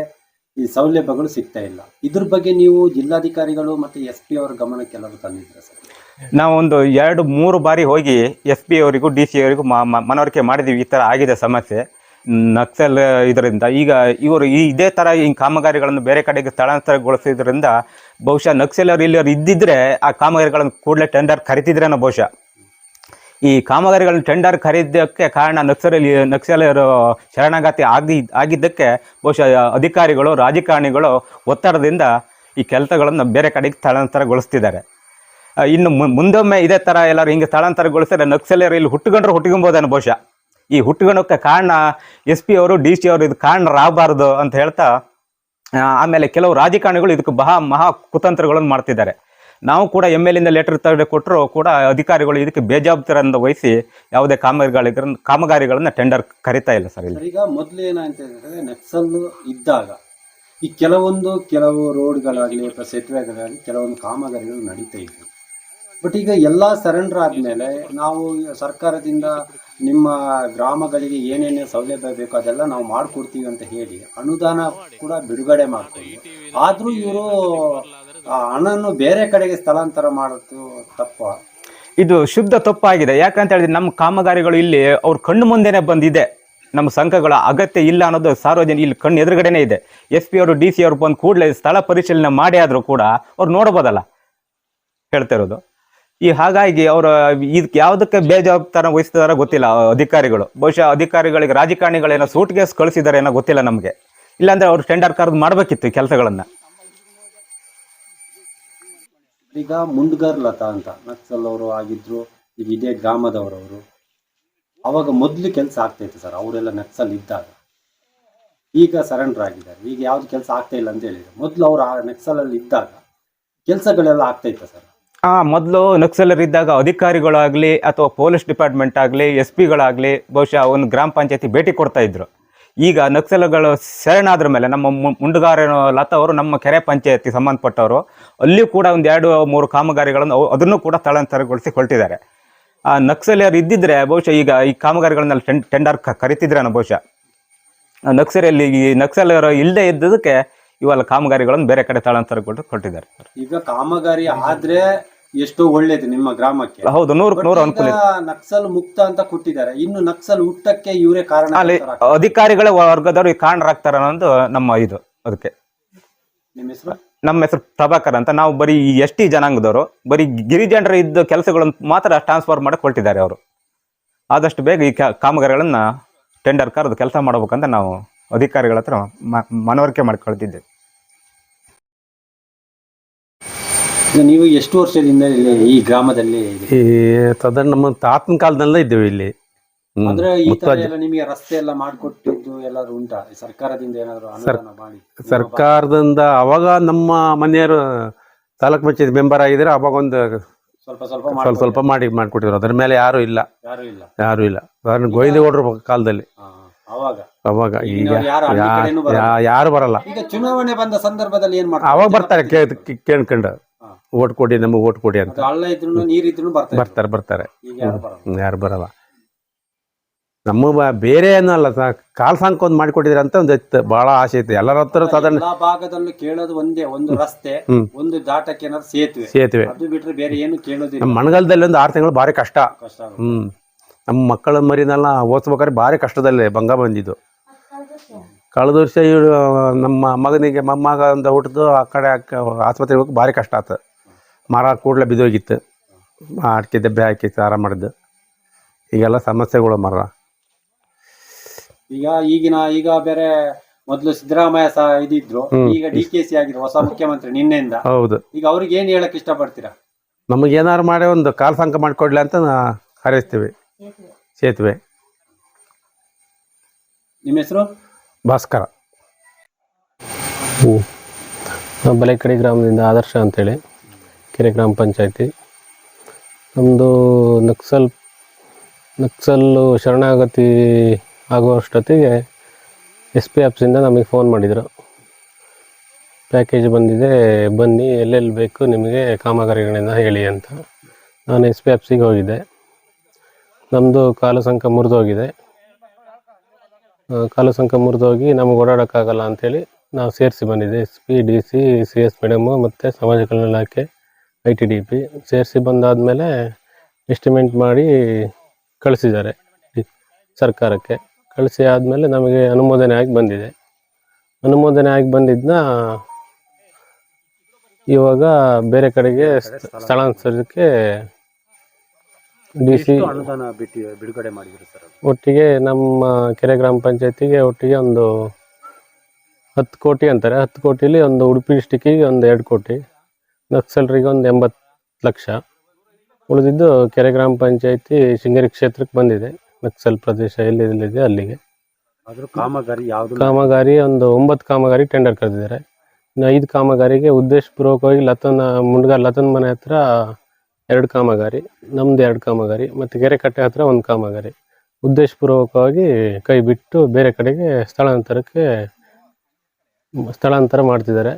Speaker 3: ಈ ಸೌಲಭ್ಯಗಳು ಸಿಗ್ತಾ ಇಲ್ಲ. ಇದ್ರ ಬಗ್ಗೆ ನೀವು ಜಿಲ್ಲಾಧಿಕಾರಿಗಳು ಮತ್ತು SP ಅವರ ಗಮನಕ್ಕೆಲ್ಲರೂ ತಂದಿದ್ದೀರಾ ಸರ್?
Speaker 2: ನಾವು ಒಂದು 2-3 ಬಾರಿ ಹೋಗಿ SP ಅವರಿಗೂ DC ಅವರಿಗೂ ಮನವರಿಕೆ ಮಾಡಿದ್ದೀವಿ. ಈ ಥರ ಆಗಿದೆ ಸಮಸ್ಯೆ ನಕ್ಸಲ್ ಇದರಿಂದ. ಈಗ ಇವರು ಇದೇ ಥರ ಈ ಕಾಮಗಾರಿಗಳನ್ನು ಬೇರೆ ಕಡೆಗೆ ಸ್ಥಳಾಂತರಗೊಳಿಸಿದ್ರಿಂದ ಬಹುಶಃ ನಕ್ಸಲರು ಇಲ್ಲಿ ಇದ್ದಿದ್ರೆ ಆ ಕಾಮಗಾರಿಗಳನ್ನು ಕೂಡಲೇ ಟೆಂಡರ್ ಕರಿತಿದ್ರೇನೋ ಬಹುಶಃ. ಈ ಕಾಮಗಾರಿಗಳನ್ನು ಟೆಂಡರ್ ಕರೀದಕ್ಕೆ ಕಾರಣ ನಕ್ಸಲರು ಶರಣಾಗತಿ ಆಗಿದ್ದಕ್ಕೆ ಬಹುಶಃ ಅಧಿಕಾರಿಗಳು ರಾಜಕಾರಣಿಗಳು ಒತ್ತಡದಿಂದ ಈ ಕೆಲಸಗಳನ್ನು ಬೇರೆ ಕಡೆಗೆ ಸ್ಥಳಾಂತರಗೊಳಿಸ್ತಿದ್ದಾರೆ. ಇನ್ನು ಮುಂದೊಮ್ಮೆ ಇದೇ ಥರ ಎಲ್ಲರೂ ಹಿಂಗೆ ಸ್ಥಳಾಂತರಗೊಳಿಸಿದ್ರೆ ನಕ್ಸಲರು ಇಲ್ಲಿ ಹುಟ್ಟುಕೊಂಬೋದೇನೋ ಬಹುಶಃ. ಈ ಹುಟ್ಟುಗಣಕ್ಕೆ ಕಾರಣ SP ಅವರು DC ಅವರು ಇದು ಕಾರಣರಾಗಬಾರ್ದು ಅಂತ ಹೇಳ್ತಾ, ಆಮೇಲೆ ಕೆಲವು ರಾಜಕಾರಣಿಗಳು ಇದಕ್ಕೆ ಮಹಾ ಕುತಂತ್ರಗಳನ್ನು ಮಾಡ್ತಿದ್ದಾರೆ. ನಾವು ಕೂಡ MLA ಲೆಟರ್ ಕೊಟ್ಟರು ಕೂಡ ಅಧಿಕಾರಿಗಳು ಇದಕ್ಕೆ ಬೇಜವಾಬ್ದಾರಿಯಿಂದ ವಹಿಸಿ ಯಾವುದೇ ಕಾಮಗಾರಿಗಳನ್ನು ಟೆಂಡರ್ ಕರಿತಾ ಇಲ್ಲ ಸರ್. ಇಲ್ಲಿ
Speaker 3: ಈಗ ಮೊದಲು ಏನಾಯ್ತು ಹೇಳಿದ್ರೆ ನಕ್ಸಲ್ ಇದ್ದಾಗ ಈ ಕೆಲವು ರೋಡ್ಗಳಾಗಲಿ ಅಥವಾ ಸೇತುವೆಗಳಾಗಲಿ ಕೆಲವೊಂದು ಕಾಮಗಾರಿಗಳು ನಡೀತಾ ಇದ್ವು. ಬಟ್ ಈಗ ಎಲ್ಲ ಸರೆಂಡರ್ ಆದಮೇಲೆ ನಾವು ಸರ್ಕಾರದಿಂದ ನಿಮ್ಮ ಗ್ರಾಮಗಳಿಗೆ ಏನೇನು ಸೌಲಭ್ಯ ಬೇಕೋ ಅದೆಲ್ಲ ನಾವು ಮಾಡಿಕೊಡ್ತೀವಿ ಅಂತ ಹೇಳಿ ಅನುದಾನ ಕೂಡ ಬಿಡುಗಡೆ ಮಾಡ್ತೀವಿ. ಆದರೂ ಇವರು ಹಣವನ್ನು ಬೇರೆ ಕಡೆಗೆ ಸ್ಥಳಾಂತರ ಮಾಡೋದು ತಪ್ಪ?
Speaker 2: ಇದು ಶುದ್ಧ ತಪ್ಪಾಗಿದೆ. ಯಾಕಂತ ಹೇಳಿದ್ರೆ ನಮ್ಮ ಕಾಮಗಾರಿಗಳು ಇಲ್ಲಿ ಅವ್ರ ಕಣ್ಣು ಮುಂದೆನೇ ಬಂದಿದೆ. ನಮ್ಮ ಸಂಘಗಳ ಅಗತ್ಯ ಇಲ್ಲ ಅನ್ನೋದು ಸಾರ್ವಜನಿಕ ಇಲ್ಲಿ ಕಣ್ಣು ಎದುರುಗಡೆನೇ ಇದೆ. SP ಅವರು DC ಅವರು ಬಂದು ಕೂಡಲೇ ಸ್ಥಳ ಪರಿಶೀಲನೆ ಮಾಡಿ ಆದರೂ ಕೂಡ ಅವ್ರು ನೋಡ್ಬೋದಲ್ಲ ಹೇಳ್ತಾ ಇರೋದು. ಹಾಗಾಗಿ ಅವರು ಇದಕ್ಕೆ ಯಾವುದಕ್ಕೆ ಬೇಜವಾಬ್ದಾರಿ ವಹಿಸ್ತಿದಾರೋ ಗೊತ್ತಿಲ್ಲ ಅಧಿಕಾರಿಗಳು. ಬಹುಶಃ ಅಧಿಕಾರಿಗಳಿಗೆ ರಾಜಕಾರಣಿಗಳೇನೋ ಸೂಟ್ ಕೇಸ್ ಕಳಿಸಿದ್ದಾರೆ ಏನೋ ಗೊತ್ತಿಲ್ಲ ನಮಗೆ. ಇಲ್ಲಾಂದ್ರೆ ಅವ್ರು ಟೆಂಡರ್ ಕರೆದು ಮಾಡಬೇಕಿತ್ತು ಕೆಲಸಗಳನ್ನು.
Speaker 3: ಈಗ ಮುಂಡ್ಗರ್ ಲತಾ ಅಂತ ನಕ್ಸಲ್ ಅವರು ಆಗಿದ್ರು, ಈಗ ಇದೇ ಗ್ರಾಮದವರವರು. ಅವಾಗ ಮೊದಲು ಕೆಲಸ ಆಗ್ತೈತೆ ಸರ್, ಅವರೆಲ್ಲ ನಕ್ಸಲ್ ಇದ್ದಾಗ. ಈಗ ಸರೆಂಡರ್ ಆಗಿದ್ದಾರೆ, ಈಗ ಯಾವ್ದು ಕೆಲಸ ಆಗ್ತಾ ಇಲ್ಲ ಅಂತ ಹೇಳಿದ್ರು. ಮೊದಲು ಅವರು ಆ ನಕ್ಸಲಲ್ಲಿ ಇದ್ದಾಗ ಕೆಲಸಗಳೆಲ್ಲ ಆಗ್ತೈತೆ ಸರ್?
Speaker 2: ಮೊದಲು ನಕ್ಸಲರ್ ಇದ್ದಾಗ ಅಧಿಕಾರಿಗಳಾಗಲಿ ಅಥವಾ ಪೊಲೀಸ್ ಡಿಪಾರ್ಟ್ಮೆಂಟ್ ಆಗಲಿ SP-ಗಳಾಗಲಿ ಬಹುಶಃ ಒಂದು ಗ್ರಾಮ ಪಂಚಾಯತಿ ಭೇಟಿ ಕೊಡ್ತಾ ಇದ್ರು. ಈಗ ನಕ್ಸಲಗಳು ಶರಣಾದ್ರ ಮೇಲೆ ನಮ್ಮ ಮುಂಡುಗಾರ ಲತಾ ಅವರು ನಮ್ಮ ಕೆರೆ ಪಂಚಾಯತಿ ಸಂಬಂಧಪಟ್ಟವರು ಅಲ್ಲಿಯೂ ಕೂಡ ಒಂದು 2-3 ಕಾಮಗಾರಿಗಳನ್ನು ಅದನ್ನು ಕೂಡ ಸ್ಥಳಾಂತರಗೊಳಿಸಿ ಹೊರಟಿದ್ದಾರೆ. ಆ ನಕ್ಸಲರು ಇದ್ದಿದ್ರೆ ಬಹುಶಃ ಈಗ ಈ ಕಾಮಗಾರಿಗಳನ್ನೆಲ್ಲ ಟೆಂಡರ್ ಕರಿತಿದ್ರೇನೋ ಬಹುಶಃ. ಈ ನಕ್ಸಲರು ಇಲ್ಲದೆ ಇದ್ದದಕ್ಕೆ ಇವೆಲ್ಲ ಕಾಮಗಾರಿಗಳನ್ನು ಬೇರೆ ಕಡೆ ಸ್ಥಳಾಂತರಗೊಳಿಸಿ ಹೊರಟಿದ್ದಾರೆ.
Speaker 3: ಈಗ ಕಾಮಗಾರಿ ಆದ್ರೆ ಎಷ್ಟೋ ಒಳ್ಳೇದು ನಿಮ್ಮ ಗ್ರಾಮಕ್ಕೆ.
Speaker 2: ಹೌದು, 100% ಅನುಕೂಲ.
Speaker 3: ನಕ್ಸಲ್ ಮುಕ್ತ ಅಂತ ಕೊಟ್ಟಿದ್ದಾರೆ, ಇನ್ನು ನಕ್ಸಲ್ ಹುಟ್ಟಕ್ಕೆ ಇವರೇ ಕಾರಣ?
Speaker 2: ಅಲ್ಲಿ ಅಧಿಕಾರಿಗಳ ವರ್ಗದವರು ಕಾರಣರಾಗ್ತಾರ ಅನ್ನೋದು ನಮ್ಮ ಇದು. ಅದಕ್ಕೆ
Speaker 3: ನಿಮ್ಮ ಹೆಸರು?
Speaker 2: ನಮ್ಮ ಹೆಸರು ಪ್ರಭಾಕರ್ ಅಂತ. ನಾವು ಬರೀ ST ಜನಾಂಗದವರು, ಬರೀ ಗಿರಿಜನರ ಇದ್ದ ಕೆಲಸಗಳನ್ನು ಮಾತ್ರ ಟ್ರಾನ್ಸ್ಫರ್ ಮಾಡಕ್ಕೆ ಹೊರಟಿದ್ದಾರೆ ಅವರು. ಆದಷ್ಟು ಬೇಗ ಈ ಕಾಮಗಾರಿಗಳನ್ನ ಟೆಂಡರ್ ಕರೆದು ಕೆಲಸ ಮಾಡಬೇಕಂತ ನಾವು ಅಧಿಕಾರಿಗಳ ಹತ್ರ ಮನವರಿಕೆ ಮಾಡಿಕೊಳ್ತಿದ್ದೆ.
Speaker 3: ನೀವು ಎಷ್ಟು ವರ್ಷದಿಂದ ಈ ಗ್ರಾಮದಲ್ಲಿ?
Speaker 4: ಈ ಸಾಧಾರಣ ನಮ್ಮ ತಾತನ ಕಾಲದಲ್ಲೇ ಇದ್ದೇವೆ ಇಲ್ಲಿ.
Speaker 3: ಅಂದ್ರೆ ಈ ತರ ಎಲ್ಲ ನಿಮಗೆ ರಸ್ತೆ ಎಲ್ಲ ಮಾಡಿಕೊಟ್ಟಿದ್ದು ಎಲ್ಲಾದ್ರೂ ಉಂಟಾ ಸರ್ಕಾರದಿಂದ? ಏನಾದ್ರು ಅನುದಾನ ಮಾಡಿ?
Speaker 4: ಸರ್ಕಾರದಿಂದ ಅವಾಗ ನಮ್ಮ ಮನೆಯವರು ತಾಲೂಕ್ ಪಂಚಾಯತ್ ಮೆಂಬರ್ ಆಗಿದ್ರೆ ಅವಾಗ ಒಂದು ಸ್ವಲ್ಪ ಮಾಡಿಕೊಟ್ಟಿದ್ರು. ಅದ್ರ ಮೇಲೆ ಯಾರು ಇಲ್ಲ. ಗೋವಿಂದೇಗೌಡರ ಕಾಲದಲ್ಲಿ ಅವಾಗ. ಈಗ ಯಾರು ಬರಲ್ಲ.
Speaker 3: ಈಗ ಚುನಾವಣೆ ಬಂದ ಸಂದರ್ಭದಲ್ಲಿ ಏನ್ ಮಾಡ್ತಾರೆ?
Speaker 4: ಅವಾಗ ಬರ್ತಾರೆ ಕೇಳ್ಕೊಂಡು ಓಟ್ ಕೊಡಿ, ನಮಗೆ ಓಟ್ ಕೊಡಿ ಅಂತ.
Speaker 3: ಹಳ್ಳ ಇದ್ರು ನೀರಿದ್ರು
Speaker 4: ಬರ್ತಾರೆ. ಯಾರು ಬರಲ್ಲ. ಬೇರೆ ಏನಲ್ಲ ಕಾಲ್ ಸಾಂಕ್ ಒಂದು ಮಾಡಿಕೊಟ್ಟಿದ್ರೆ ಅಂತ ಒಂದು ಇತ್ತು, ಬಹಳ ಆಸೆ ಇತ್ತು ಎಲ್ಲರ ಹತ್ರ. ಸಾಧಾರಣ
Speaker 6: ಎಲ್ಲಾ ಭಾಗದಲ್ಲೂ ಕೇಳೋದು ಒಂದೇ, ಒಂದು ರಸ್ತೆ, ಒಂದು ದಾಟಕ್ಕೆ ಏನಾದ್ರು
Speaker 4: ಸೇತುವೆ.
Speaker 6: ಅದು ಬಿಟ್ರೆ ಬೇರೆ ಏನು ಕೇಳೋದಿಲ್ಲ.
Speaker 4: ನಮ್ಮ ಮಳೆಗಾಲದಲ್ಲಿ ಒಂದು 6 ತಿಂಗಳು ಭಾರಿ ಕಷ್ಟ.
Speaker 6: ಕಷ್ಟ ಆಗುತ್ತೆ.
Speaker 4: ನಮ್ಮ ಮಕ್ಕಳ ಮರಿನೆಲ್ಲ ಓದಿಸ್ಬೇಕಾದ್ರೆ ಭಾರಿ ಕಷ್ಟದಲ್ಲೇ ಭಂಗ ಬಂದಿದ್ದು. ಕಳೆದ ವರ್ಷ ನಮ್ಮ ಮಗನಿಗೆ ಮೊಮ್ಮಗ ಅಂತ ಹುಟ್ಟಿದು ಆ ಕಡೆ ಆಸ್ಪತ್ರೆಗೆ ಹೋಗಿ ಭಾರಿ ಕಷ್ಟ ಆಯ್ತು. ಮರ ಕೂಡಲೇ ಬಿದ್ದೋಗಿತ್ತು, ಅಡಿಕೆ ದೆಬ್ಬೆ ಹಾಕಿ ಸಾರ ಮಾಡಿದ್ದು. ಈಗೆಲ್ಲ ಸಮಸ್ಯೆಗಳು ಮರ.
Speaker 6: ಈಗ ಬೇರೆ ಮೊದಲು ಸಿದ್ದರಾಮಯ್ಯ ಸಹ ಇದಿದ್ರು, ಈಗ DKC ಆಗಿದ್ರು ಹೊಸ ಮುಖ್ಯಮಂತ್ರಿ ನಿನ್ನೆಯಿಂದ.
Speaker 4: ಹೌದು.
Speaker 6: ಈಗ ಅವ್ರಿಗೆ ಏನ್ ಹೇಳಕ್ ಇಷ್ಟಪಡ್ತೀರಾ?
Speaker 4: ನಮಗೆ ಏನಾರು ಮಾಡಿ ಒಂದು ಕಾಲ್ ಸಂಕ ಮಾಡಿಕೊಡ್ಲಿ ಅಂತ ಹಾರೈಸ್ತೀವಿ. ಸೇತುವೆ.
Speaker 6: ನಿಮ್ಮ ಹೆಸರು?
Speaker 4: ಭಾಸ್ಕರ.
Speaker 1: ಬಲೇಕಡಿ ಗ್ರಾಮದಿಂದ ಆದರ್ಶ ಅಂತೇಳಿ, ಕೆರೆ ಗ್ರಾಮ ಪಂಚಾಯತಿ. ನಮ್ಮದು ನಕ್ಸಲ್ಲು ಶರಣಾಗತಿ ಆಗುವಷ್ಟೊತ್ತಿಗೆ SP ಆಫೀಸಿಂದ ನಮಗೆ ಫೋನ್ ಮಾಡಿದರು, ಪ್ಯಾಕೇಜ್ ಬಂದಿದೆ, ಬನ್ನಿ, ಎಲ್ಲೆಲ್ಲಿ ಬೇಕು ನಿಮಗೆ ಕಾಮಗಾರಿಗಳಿಂದ ಹೇಳಿ ಅಂತ. ನಾನು SP ಆಫೀಸಿಗೆ ಹೋಗಿದ್ದೆ. ನಮ್ಮದು ಕಾಲು ಸಂಕ ಮುರಿದೋಗಿದೆ, ಕಾಲು ಸಂಕ ಮುರಿದೋಗಿ ನಮಗೆ ಓಡಾಡೋಕ್ಕಾಗಲ್ಲ ಅಂಥೇಳಿ ನಾವು ಸೇರಿಸಿ ಬಂದಿದ್ದೆ. SP DC CS ಮೇಡಮು ಮತ್ತು ಸಮಾಜ ಕಲ್ಯಾಣ ಇಲಾಖೆ ITDP ಸೇರಿಸಿ ಬಂದಾದಮೇಲೆ ಎಸ್ಟಿಮೇಟ್ ಮಾಡಿ ಕಳಿಸಿದ್ದಾರೆ ಸರ್ಕಾರಕ್ಕೆ. ಕಳಿಸಿ ಆದಮೇಲೆ ನಮಗೆ ಅನುಮೋದನೆ ಆಗಿ ಬಂದಿದೆ. ಅನುಮೋದನೆ ಆಗಿ ಬಂದಿದ್ದನ್ನ ಇವಾಗ ಬೇರೆ ಕಡೆಗೆ ಸ್ಥಳಾಂತರಕ್ಕೆ DC
Speaker 3: ಅನುದಾನ ಬಿಡುಗಡೆ ಮಾಡಿದ್ರು ಸರ್.
Speaker 1: ಒಟ್ಟಿಗೆ ನಮ್ಮ ಕೆರೆ ಗ್ರಾಮ ಪಂಚಾಯತಿಗೆ ಒಟ್ಟಿಗೆ ಒಂದು 10 ಕೋಟಿ ಅಂತಾರೆ. 10 ಕೋಟಿಲಿ ಒಂದು ಉಡುಪಿ ಡಿಸ್ಟಿಕ್ಕಿಗೆ ಒಂದು 2 ಕೋಟಿ, ನಕ್ಸಲರಿಗೆ ಒಂದು 80 ಲಕ್ಷ. ಉಳಿದಿದ್ದು ಕೆರೆ ಗ್ರಾಮ ಪಂಚಾಯತಿ ಶೃಂಗೇರಿ ಕ್ಷೇತ್ರಕ್ಕೆ ಬಂದಿದೆ. ನಕ್ಸಲ್ ಪ್ರದೇಶ ಎಲ್ಲಿದೆ ಅಲ್ಲಿಗೆ. ಕಾಮಗಾರಿ ಒಂದು 9 ಕಾಮಗಾರಿ ಟೆಂಡರ್ ಕರೆದಿದ್ದಾರೆ. ಇನ್ನು 5 ಕಾಮಗಾರಿಗೆ ಉದ್ದೇಶಪೂರ್ವಕವಾಗಿ ಲತನ್ ಮನೆ ಹತ್ರ 2 ಕಾಮಗಾರಿ, ನಮ್ದು 2 ಕಾಮಗಾರಿ, ಮತ್ತು ಕೆರೆ ಕಟ್ಟೆ ಹತ್ರ 1 ಕಾಮಗಾರಿ ಉದ್ದೇಶಪೂರ್ವಕವಾಗಿ ಕೈ ಬಿಟ್ಟು ಬೇರೆ ಕಡೆಗೆ ಸ್ಥಳಾಂತರ ಮಾಡ್ತಿದ್ದಾರೆ.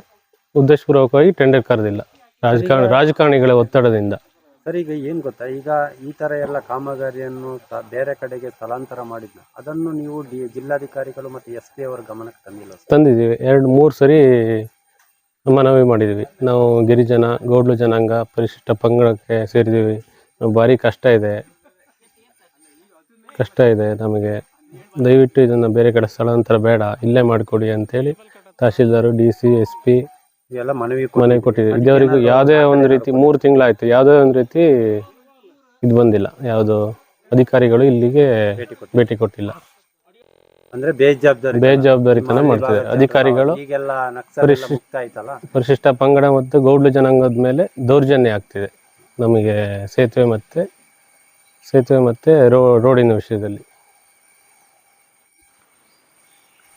Speaker 1: ಉದ್ದೇಶಪೂರ್ವಕವಾಗಿ ಟೆಂಡರ್ ಕರೆದಿಲ್ಲ, ರಾಜಕಾರಣಿಗಳ ಒತ್ತಡದಿಂದ.
Speaker 3: ಸರ್, ಈಗ ಏನು ಗೊತ್ತಾ, ಈಗ ಈ ಥರ ಎಲ್ಲ ಕಾಮಗಾರಿಯನ್ನು ಬೇರೆ ಕಡೆಗೆ ಸ್ಥಳಾಂತರ ಮಾಡಿದ್ನ ಅದನ್ನು ನೀವು ಜಿಲ್ಲಾಧಿಕಾರಿಗಳು ಮತ್ತು SP ಅವರ ಗಮನಕ್ಕೆ ತಂದಿಲ್ಲ?
Speaker 1: ತಂದಿದ್ದೀವಿ, 2-3 ಸರಿ ಮನವಿ ಮಾಡಿದ್ದೀವಿ. ನಾವು ಗಿರಿಜನ ಗೌಡ್ಲು ಜನಾಂಗ ಪರಿಶಿಷ್ಟ ಪಂಗಡಕ್ಕೆ ಸೇರಿದ್ದೀವಿ. ಭಾರಿ ಕಷ್ಟ ಇದೆ ನಮಗೆ, ದಯವಿಟ್ಟು ಇದನ್ನು ಬೇರೆ ಕಡೆ ಸ್ಥಳಾಂತರ ಬೇಡ, ಇಲ್ಲೇ ಮಾಡಿಕೊಡಿ ಅಂತೇಳಿ ತಹಶೀಲ್ದಾರು DC SP
Speaker 3: ಎಲ್ಲ ಮನವಿ
Speaker 1: ಕೊಟ್ಟಿದ್ದೀವಿ. ಇದುವರೆಗೂ ಯಾವುದೇ ಒಂದು ರೀತಿ 3 ತಿಂಗಳಾಯಿತು, ಯಾವುದೇ ಒಂದು ರೀತಿ ಇದು ಬಂದಿಲ್ಲ. ಯಾವುದೋ ಅಧಿಕಾರಿಗಳು ಇಲ್ಲಿಗೆ ಭೇಟಿ ಕೊಟ್ಟಿಲ್ಲ.
Speaker 3: ಅಂದ್ರೆ ಬೇಜವಾಬ್ದಾರಿತನ
Speaker 1: ಮಾಡ್ತಿದ್ದಾರೆ ಅಧಿಕಾರಿಗಳು. ಪರಿಶಿಷ್ಟ ಪಂಗಡ ಮತ್ತು ಗೌಡ್ಲು ಜನಾಂಗದ ಮೇಲೆ ದೌರ್ಜನ್ಯ ಆಗ್ತಿದೆ ನಮಗೆ ಸೇತುವೆ ಮತ್ತೆ ರೋಡಿನ ವಿಷಯದಲ್ಲಿ.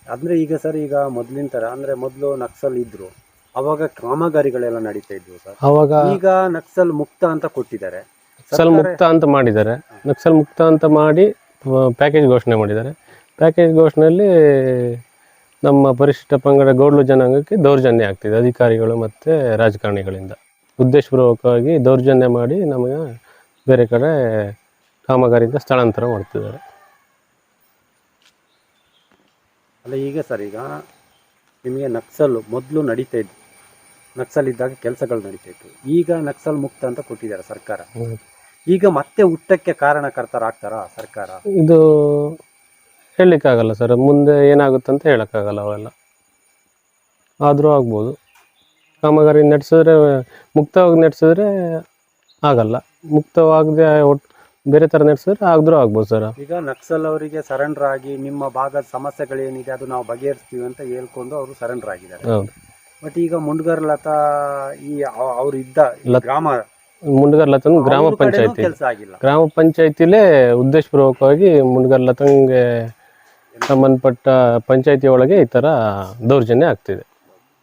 Speaker 3: ಅಂದ್ರೆ ಈಗ ಸರ್, ಈಗ ಮೊದಲಿನ ತರ ಅಂದ್ರೆ ಮೊದಲು ನಕ್ಸಲ್ ಇದ್ರು, ಅವಾಗ ಕಾಮಗಾರಿಗಳೆಲ್ಲ ನಡೀತಾ ಇದ್ವು ಸರ್.
Speaker 1: ಅವಾಗ
Speaker 3: ಈಗ ನಕ್ಸಲ್ ಮುಕ್ತ ಅಂತ ಕೊಟ್ಟಿದ್ದಾರೆ,
Speaker 1: ನಕ್ಸಲ್ ಮುಕ್ತ ಅಂತ ಮಾಡಿದ್ದಾರೆ. ನಕ್ಸಲ್ ಮುಕ್ತ ಅಂತ ಮಾಡಿ ಪ್ಯಾಕೇಜ್ ಘೋಷಣೆ ಮಾಡಿದ್ದಾರೆ. ಪ್ಯಾಕೇಜ್ ಘೋಷಣೆಯಲ್ಲಿ ನಮ್ಮ ಪರಿಶಿಷ್ಟ ಪಂಗಡ ಗೌಡ್ಲು ಜನಾಂಗಕ್ಕೆ ದೌರ್ಜನ್ಯ ಆಗ್ತಿದೆ ಅಧಿಕಾರಿಗಳು ಮತ್ತು ರಾಜಕಾರಣಿಗಳಿಂದ. ಉದ್ದೇಶಪೂರ್ವಕವಾಗಿ ದೌರ್ಜನ್ಯ ಮಾಡಿ ನಮಗೆ ಬೇರೆ ಕಡೆ ಕಾಮಗಾರಿಯಿಂದ ಸ್ಥಳಾಂತರ ಮಾಡ್ತಿದ್ದಾರೆ.
Speaker 3: ಅಲ್ಲ, ಈಗ ಸರ್, ಈಗ ನಿಮಗೆ ನಕ್ಸಲ್ ಮೊದಲು ನಡೀತಾ ಇದ್ದು, ನಕ್ಸಲ್ ಇದ್ದಾಗ ಕೆಲಸಗಳು ನಡೀತಾ ಇತ್ತು. ಈಗ ನಕ್ಸಲ್ ಮುಕ್ತ ಅಂತ ಕೊಟ್ಟಿದ್ದಾರೆ ಸರ್ಕಾರ. ಈಗ ಮತ್ತೆ ಹುಟ್ಟಕ್ಕೆ ಕಾರಣಕರ್ತರಾಗ್ತಾರಾ ಸರ್ಕಾರ?
Speaker 1: ಇದು ಹೇಳಲಿಕ್ಕಾಗಲ್ಲ ಸರ್, ಮುಂದೆ ಏನಾಗುತ್ತಂತ ಹೇಳೋಕ್ಕಾಗಲ್ಲ. ಅವೆಲ್ಲ ಆದರೂ ಆಗ್ಬೋದು. ಕಾಮಗಾರಿ ಮುಕ್ತವಾಗಿ ನಡೆಸಿದ್ರೆ ಆಗಲ್ಲ, ಮುಕ್ತವಾಗದೆ ಬೇರೆ ಥರ ನಡೆಸಿದ್ರೆ ಆದ್ರೂ ಆಗ್ಬೋದು ಸರ್.
Speaker 3: ಈಗ ನಕ್ಸಲ್ ಅವರಿಗೆ ಸರೆಂಡರ್ ಆಗಿ ನಿಮ್ಮ ಭಾಗದ ಸಮಸ್ಯೆಗಳೇನಿದೆ ಅದು ನಾವು ಬಗೆಹರಿಸ್ತೀವಿ ಅಂತ ಹೇಳ್ಕೊಂಡು ಅವರು ಸರೆಂಡರ್ ಆಗಿದ್ದಾರೆ.
Speaker 1: ಹೌದು.
Speaker 3: ಬಟ್ ಈಗ ಮುಂಡ್ಗರ್ ಲತಾ ಅವ್ರು ಇದ್ದ
Speaker 1: ಮುಂಡ್ಗರ್ ಲತನ್ ಗ್ರಾಮ ಪಂಚಾಯತಿ
Speaker 3: ಕೆಲಸ ಆಗಿಲ್ಲ.
Speaker 1: ಗ್ರಾಮ ಪಂಚಾಯತಿಲೇ ಉದ್ದೇಶಪೂರ್ವಕವಾಗಿ ಮುಂಡ್ಗರ್ ಲತನ್ಗೆ ಸಂಬಂಧಪಟ್ಟ ಪಂಚಾಯತಿ ಒಳಗೆ ಈ ಥರ ದೌರ್ಜನ್ಯ ಆಗ್ತಿದೆ.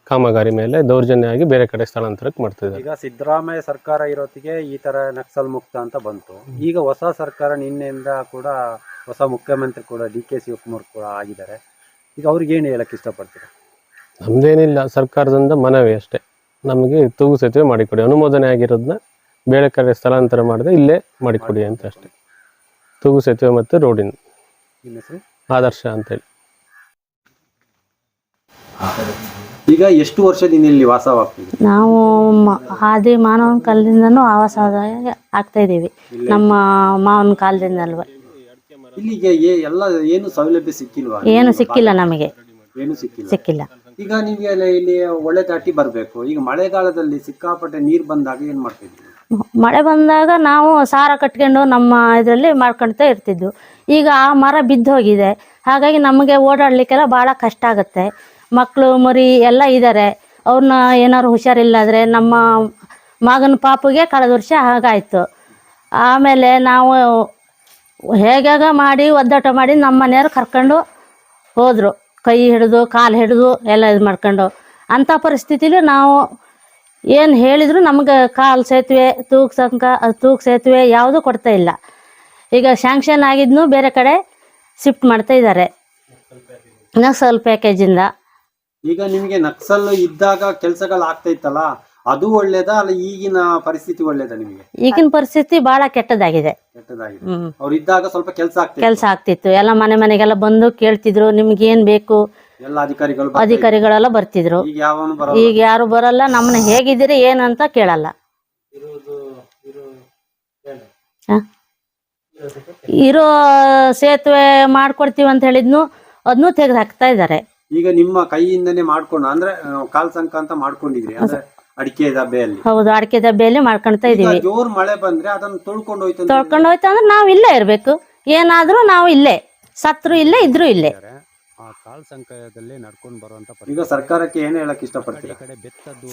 Speaker 1: ಕಾಮಗಾರಿ ಮೇಲೆ ದೌರ್ಜನ್ಯ ಆಗಿ ಬೇರೆ ಕಡೆ ಸ್ಥಳಾಂತರಕ್ಕೆ ಮಾಡ್ತಿದ್ದಾರೆ.
Speaker 3: ಈಗ ಸಿದ್ದರಾಮಯ್ಯ ಸರ್ಕಾರ ಇರೋತ್ತಿಗೆ ಈ ತರ ನಕ್ಸಲ್ ಮುಕ್ತ ಅಂತ ಬಂತು. ಈಗ ಹೊಸ ಸರ್ಕಾರ ನಿನ್ನೆಯಿಂದ ಕೂಡ ಹೊಸ ಮುಖ್ಯಮಂತ್ರಿ ಕೂಡ DK ಶಿವಕುಮಾರ್ ಕೂಡ ಆಗಿದ್ದಾರೆ. ಈಗ ಅವ್ರಿಗೆ ಏನು ಹೇಳಕ್ಕೆ ಇಷ್ಟಪಡ್ತೀರಾ?
Speaker 1: ನಮ್ದೇನಿಲ್ಲ, ಸರ್ಕಾರದಿಂದ ಮನವಿ ಅಷ್ಟೇ, ನಮಗೆ ತೂಗು ಸೇತುವೆ ಮಾಡಿಕೊಡಿ, ಅನುಮೋದನೆ ಆಗಿರೋದನ್ನ ಬೇರೆ ಕಡೆ ಸ್ಥಳಾಂತರ ಮಾಡದೆ ಇಲ್ಲೇ ಮಾಡಿಕೊಡಿ ಅಂತ ಅಷ್ಟೇ. ತೂಗು ಸೇತುವೆ ಮತ್ತು ರೋಡಿನ
Speaker 3: ನಿಮ್ಮ ಹೆಸರು?
Speaker 1: ಆದರ್ಶ ಅಂತೇಳಿ.
Speaker 6: ಈಗ ಎಷ್ಟು ವರ್ಷದಿಂದ ಇಲ್ಲಿ ವಾಸವಾಗ್ತಿದೆ?
Speaker 5: ನಾವು ಆದಿ ಮಾನವನ ಕಾಲದಿಂದನೂ ಆವಾಸ ಆಗ್ತಾ ಇದ್ದೀವಿ, ನಮ್ಮ ಮಾವನ ಕಾಲದಿಂದಲ್ವ.
Speaker 6: ಇಲ್ಲಿಗೆ ಎಲ್ಲ ಏನು ಸೌಲಭ್ಯ ಸಿಕ್ಕಿಲ್ವಾ?
Speaker 5: ಏನು ಸಿಕ್ಕಿಲ್ಲ ನಮಗೆ,
Speaker 6: ಏನು ಸಿಕ್ಕಿಲ್ಲ.
Speaker 5: ಸಿಕ್ಕಿಲ್ಲ.
Speaker 6: ಈಗ ನಿಮ್ಗೆ ಇಲ್ಲಿ ಒಳ್ಳೆ ದಾಟಿ ಬರ್ಬೇಕು. ಈಗ ಮಳೆಗಾಲದಲ್ಲಿ ಸಿಕ್ಕಾಪಟ್ಟೆ ನೀರ್ ಬಂದಾಗ ಏನ್ ಮಾಡ್ತಿದ್ವಿ?
Speaker 5: ಮಳೆ ಬಂದಾಗ ನಾವು ಸಾರ ಕಟ್ಕೊಂಡು ನಮ್ಮ ಇದರಲ್ಲಿ ಮಾಡ್ಕೊಳ್ತಾ ಇರ್ತಿದ್ವು. ಈಗ ಆ ಮರ ಬಿದ್ದು ಹೋಗಿದೆ, ಹಾಗಾಗಿ ನಮಗೆ ಓಡಾಡಲಿಕ್ಕೆಲ್ಲ ಭಾಳ ಕಷ್ಟ ಆಗುತ್ತೆ. ಮಕ್ಕಳು ಮರಿ ಎಲ್ಲ ಇದ್ದಾರೆ, ಅವ್ರನ್ನ ಏನಾದ್ರು ಹುಷಾರಿಲ್ಲಾದರೆ, ನಮ್ಮ ಮಗನ ಪಾಪುಗೆ ಕಳೆದ ವರ್ಷ ಹಾಗಾಯಿತು. ಆಮೇಲೆ ನಾವು ಹೇಗಾಗ ಮಾಡಿ ಒದ್ದಾಟ ಮಾಡಿ ನಮ್ಮ ಮನೆಯವ್ರು ಕರ್ಕೊಂಡು ಹೋದರು, ಕೈ ಹಿಡಿದು ಕಾಲು ಹಿಡಿದು ಎಲ್ಲ ಇದು ಮಾಡ್ಕೊಂಡು. ಅಂಥ ಪರಿಸ್ಥಿತಿಲಿ ನಾವು ಏನು ಹೇಳಿದ್ರು ನಮ್ಗೆ ಕಾಲು ಸೇತುವೆ ತೂಕು ಸೇತುವೆ ಯಾವುದೂ ಕೊಡ್ತಾ ಇಲ್ಲ. ಈಗ ಶಾಂಕ್ಷನ್ ಆಗಿದ್ನು ಬೇರೆ ಕಡೆ ಶಿಫ್ಟ್ ಮಾಡ್ತಾ ಇದ್ದಾರೆ ನಕ್ಸಲ್ ಪ್ಯಾಕೇಜಿಂದ.
Speaker 6: ಈಗ ನಿಮ್ಗೆ ನಕ್ಸಲ್ ಇದ್ದಾಗ ಕೆಲ್ಸಗಳು ಆಗ್ತಾ ಇತ್ತಲ್ಲ, ಅದು ಒಳ್ಳೇದಾ ಅಲ್ಲ ಈಗಿನ ಪರಿಸ್ಥಿತಿ ಒಳ್ಳೇದಾ ನಿಮ್ಗೆ?
Speaker 5: ಈಗಿನ ಪರಿಸ್ಥಿತಿ ಭಾಳ ಕೆಟ್ಟದಾಗಿದೆ.
Speaker 6: ಕೆಟ್ಟದಾಗಿದೆ. ಅವ್ರು ಇದ್ದಾಗ ಸ್ವಲ್ಪ ಕೆಲಸ
Speaker 5: ಆಗ್ತಿತ್ತು. ಎಲ್ಲ ಮನೆಗೆಲ್ಲ ಬಂದು ಕೇಳ್ತಿದ್ರು, ನಿಮ್ಗೇನು ಬೇಕು.
Speaker 6: ಎಲ್ಲ
Speaker 5: ಅಧಿಕಾರಿಗಳೆಲ್ಲ ಬರ್ತಿದ್ರು.
Speaker 6: ಈಗ ಯಾವನು ಬರಲ್ಲ.
Speaker 5: ಈಗ ಯಾರು ಬರಲ್ಲ, ನಮ್ಮನ್ನ ಹೇಗಿದ್ದೀರಿ ಏನು ಅಂತ ಕೇಳಲ್ಲ. ಇರೋ ಸೇತುವೆ ಮಾಡ್ಕೊಡ್ತೀವಿ ಅಂತ ಹೇಳಿದ್ನು, ಅದನ್ನು ತೆಗೆದು ಹಾಕ್ತಾ ಇದ್ದಾರೆ.
Speaker 6: ಈಗ ನಿಮ್ಮ ಕೈಯಿಂದನೇ ಮಾಡ್ಕೊಂಡು ಅಂದ್ರೆ ಕಾಲ್ ಸಂಕ ಅಂತ ಮಾಡ್ಕೊಂಡಿದ್ರಿ, ಅಂದ್ರೆ ಅಡಿಕೆ ದಬ್ಬೆಯಲ್ಲಿ.
Speaker 5: ಹೌದು, ಅಡಿಕೆ ದಬ್ಬೆಯಲ್ಲಿ ಮಾಡ್ಕೊಳ್ತಾ ಇದೀವಿ.
Speaker 6: ಜೋರ್ ಮಳೆ ಬಂದ್ರೆ ಅದನ್ನ ತೊಳ್ಕೊಂಡು
Speaker 5: ಹೋಯ್ತು ಅಂದ್ರೆ ನಾವು ಇಲ್ಲೇ ಇರ್ಬೇಕು. ಏನಾದ್ರೂ ನಾವು ಇಲ್ಲೇ, ಸತ್ರು ಇಲ್ಲೇ, ಇದ್ರು ಇಲ್ಲೇ.
Speaker 3: ಆ ಕಾಲ್ ಸಂಕಯದಲ್ಲಿ ನಡ್ಕೊಂಡು ಬರುವಂತ
Speaker 6: ಈಗ ಸರ್ಕಾರಕ್ಕೆ ಏನ್ ಹೇಳಕ್ ಇಷ್ಟಪಡ್ತೀರಾ?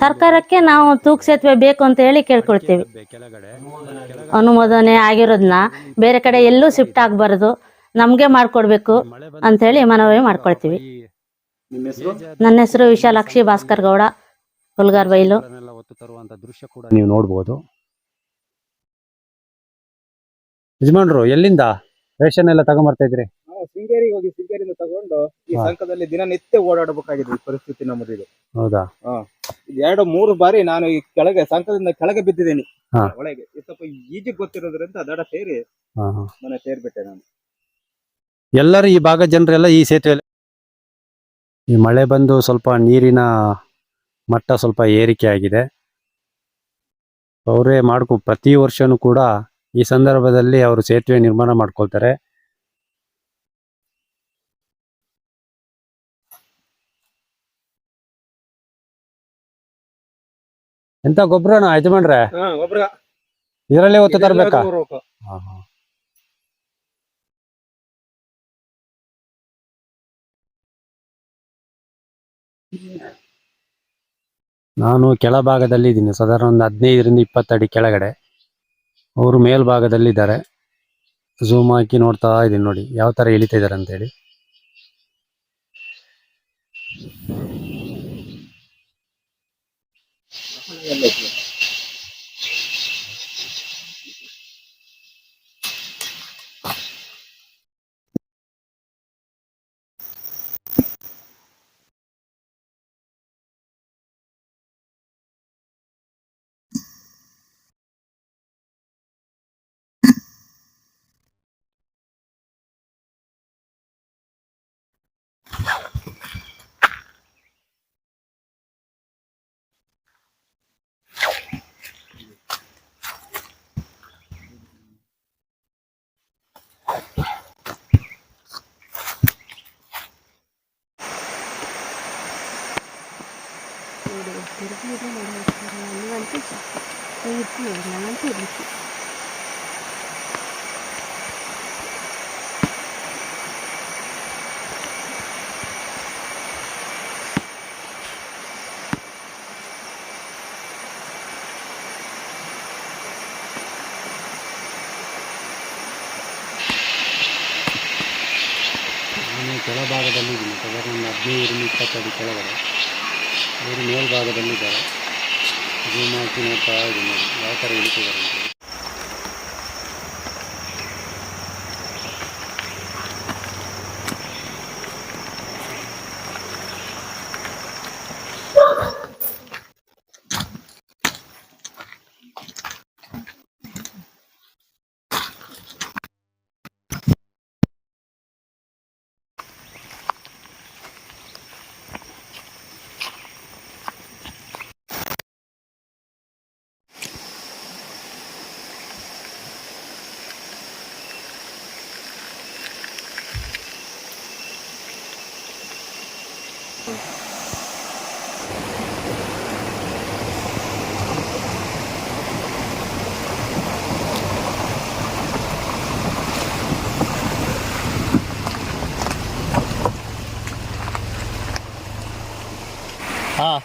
Speaker 5: ಸರ್ಕಾರಕ್ಕೆ ನಾವು ತೂಕು ಸೇತುವೆ ಬೇಕು ಅಂತ ಹೇಳಿ ಕೇಳ್ಕೊಳ್ತೀವಿ.
Speaker 3: ಕೆಳಗಡೆ
Speaker 5: ಅನುಮೋದನೆ ಆಗಿರೋದನ್ನ ಬೇರೆ ಕಡೆ ಎಲ್ಲೂ ಶಿಫ್ಟ್ ಆಗಬಾರ್ದು, ನಮಗೆ ಮಾಡ್ಕೊಡ್ಬೇಕು ಅಂತ ಹೇಳಿ ಮನವಿ ಮಾಡ್ಕೊಳ್ತೀವಿ.
Speaker 6: ನಿಮ್ಮ ಹೆಸರು?
Speaker 5: ನನ್ನ ಹೆಸರು ವಿಶಾಲಾಕ್ಷಿ ಭಾಸ್ಕರ್ ಗೌಡ, ಹುಲ್ಗಾರ್ ಬೈಲು.
Speaker 3: ಒತ್ತು ತರುವಂತ ದೃಶ್ಯ ಕೂಡ ನೀವು ನೋಡ್ಬೋದು. ಯಜಮಾನ್ರು ಎಲ್ಲಿಂದ ರೇಷನ್ ಎಲ್ಲ ತಗೊಂಬರ್ತಾ ಇದ್ರಿ?
Speaker 2: ನಾವು ಶೃಂಗೇರಿಗೆ ಹೋಗಿ ಶೃಂಗೇರಿಯಿಂದ ತಗೊಂಡು ಈ ಸಂಕದಲ್ಲಿ ದಿನನಿತ್ಯ ಓಡಾಡಬೇಕಾಗಿದೆ ಈ ಪರಿಸ್ಥಿತಿ ನಮ್ಮದಿದೆ.
Speaker 3: ಹೌದಾ?
Speaker 2: ಇದು 2-3 ಬಾರಿ ನಾನು ಈ ಕೆಳಗೆ ಸಂಕದಿಂದ ಕೆಳಗೆ ಬಿದ್ದಿದ್ದೀನಿ.
Speaker 3: ಹಾ.
Speaker 2: ಒಳಗೆ ಸ್ವಲ್ಪ ಈಜಿಗೆ ಗೊತ್ತಿರೋದ್ರಿಂದ ದಡ ಸೇರಿ ಮನೆ ಸೇರ್ಬಿಟ್ಟೆ ನಾನು.
Speaker 3: ಎಲ್ಲರೂ ಈ ಭಾಗದ ಜನರೆಲ್ಲ ಈ ಸೇತುವೆ, ಈ ಮಳೆ ಬಂದು ಸ್ವಲ್ಪ ನೀರಿನ ಮಟ್ಟ ಸ್ವಲ್ಪ ಏರಿಕೆ ಆಗಿದೆ. ಅವರೇ ಪ್ರತಿ ವರ್ಷನೂ ಕೂಡ ಈ ಸಂದರ್ಭದಲ್ಲಿ ಅವರು ಸೇತುವೆ ನಿರ್ಮಾಣ ಮಾಡ್ಕೊಳ್ತಾರೆ. ಎಂತ ಗೊಬ್ಬರನ ಯಜಮಾನ್ರೆ?
Speaker 2: ಗೊಬ್ಬರ
Speaker 3: ಇದರಲ್ಲೇ ಒತ್ತು ತರಬೇಕಾ? ನಾನು ಕೆಳಭಾಗದಲ್ಲಿ ಇದ್ದೀನಿ, ಸಾಧಾರಣ ಒಂದು 15-20 ಅಡಿ ಕೆಳಗಡೆ. ಅವರು ಮೇಲ್ಭಾಗದಲ್ಲಿದ್ದಾರೆ. ಝೂಮ್ ಹಾಕಿ ನೋಡ್ತಾ ಇದ್ದೀನಿ, ನೋಡಿ ಯಾವ ತರ ಇಳಿತಾ ಇದ್ದಾರೆ ಅಂತೇಳಿ. ನಾನು ಕೆಳಭಾಗದಲ್ಲಿ ಇದ್ದೀನಿ, ಸಾಧಾರಣ ಒಂದು 15-20 ಅಡಿ ಕೆಳಗಡೆ. ಅವರು ಮೇಲ್ಭಾಗದಲ್ಲಿದ್ದಾರೆ. ಝೂಮ್ ಹಾಕಿ ನೋಡ್ತಾ ಇದ್ದೀನಿ, ನೋಡಿ ಯಾವ ಥರ ಇಳಿತಿದ್ದಾರೆ ಅಂತೇಳಿ.
Speaker 7: ಹಾಂ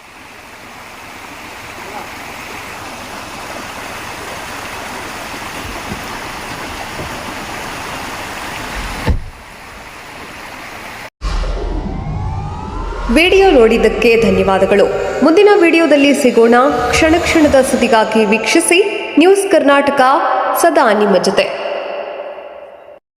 Speaker 8: ವಿಡಿಯೋ ನೋಡಿದ್ದಕ್ಕೆ ಧನ್ಯವಾದಗಳು. ಮುಂದಿನ ವಿಡಿಯೋದಲ್ಲಿ ಸಿಗೋಣ. ಕ್ಷಣ ಕ್ಷಣದ ಸುದ್ದಿಗಾಗಿ ವೀಕ್ಷಿಸಿ ನ್ಯೂಸ್ ಕರ್ನಾಟಕ, ಸದಾ ನಿಮ್ಮ ಜೊತೆ.